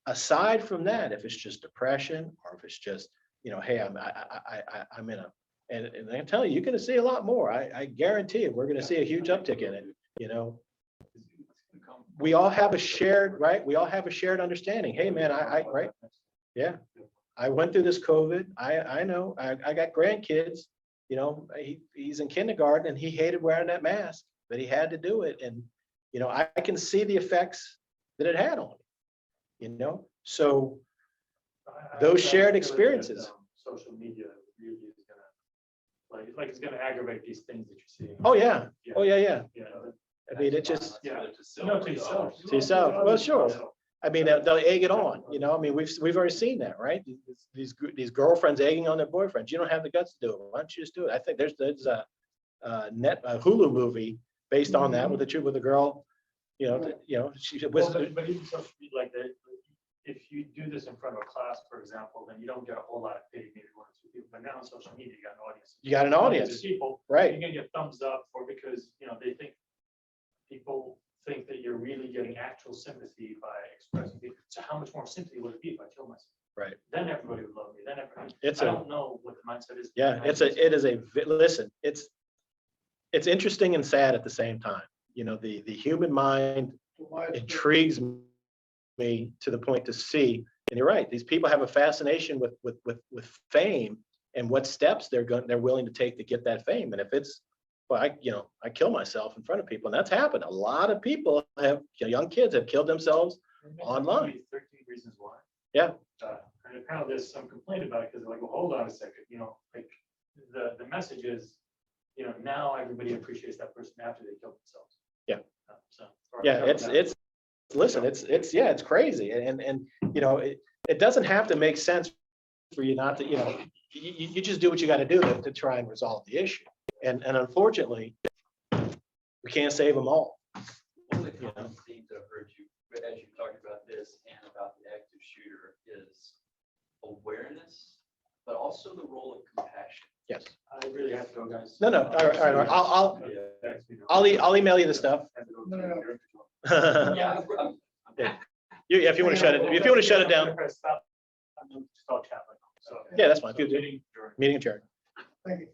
Aside from that, if it's just depression, or if it's just, hey, I'm in And I can tell you, you're gonna see a lot more. I guarantee it. We're gonna see a huge uptick in it, you know. We all have a shared, right? We all have a shared understanding. Hey, man, right? Yeah. I went through this COVID. I know, I got grandkids, you know, he's in kindergarten and he hated wearing that mask, but he had to do it. And, you know, I can see the effects that it had on him, you know? So those shared experiences. Social media really is gonna, like it's gonna aggravate these things that you see. Oh, yeah. Oh, yeah. Yeah. I mean, it just, Yeah. No, to yourself. to yourself. Well, sure. I mean, they'll egg it on, you know, I mean, we've already seen that, right? These girlfriends egging on their boyfriends. You don't have the guts to do it. Why don't you just do it? I think there's a Hulu movie based on that with the girl, you know, she was, Well, but even so, like if you do this in front of a class, for example, then you don't get a whole lot of pity, maybe one or two people. But now on social media, you got an audience. you got an Millions audience, of people. right? You're gonna get thumbs up for because, you know, people think that you're really getting actual sympathy by expressing it. So how much more sympathy would it be if I kill myself? Right. Then everybody would love me. Then everybody. I It's don't know what the mindset is. Yeah, listen, it's interesting and sad at the same time. You know, the human mind intrigues me to the point to see, and you're right, these people have a fascination with fame and what steps they're willing to take to get that fame. And if it's, well, I kill myself in front of people, and that's happened. A lot of people young kids have killed themselves online. 13 reasons why. Yeah. And apparently there's some complaint about it because they're like, well, hold on a second, you know, like the message is, you know, now everybody appreciates that person after they killed themselves. Yeah. So. Yeah, it's crazy. And you know, it doesn't have to make sense for you not to, you know, you just do what you got to do to try and resolve the issue. And unfortunately, we can't save them all. One of the common themes that I've heard you, as you talked about this and about the active shooter, is awareness, but also the role of compassion. Yes. I really have to go, guys. No. All right. I'll email you the stuff. Yeah. If you want to shut it down. Stop. I'm just all chat. So. Yeah, that's fine. So meeting adjourned. Meeting adjourned. Thank you.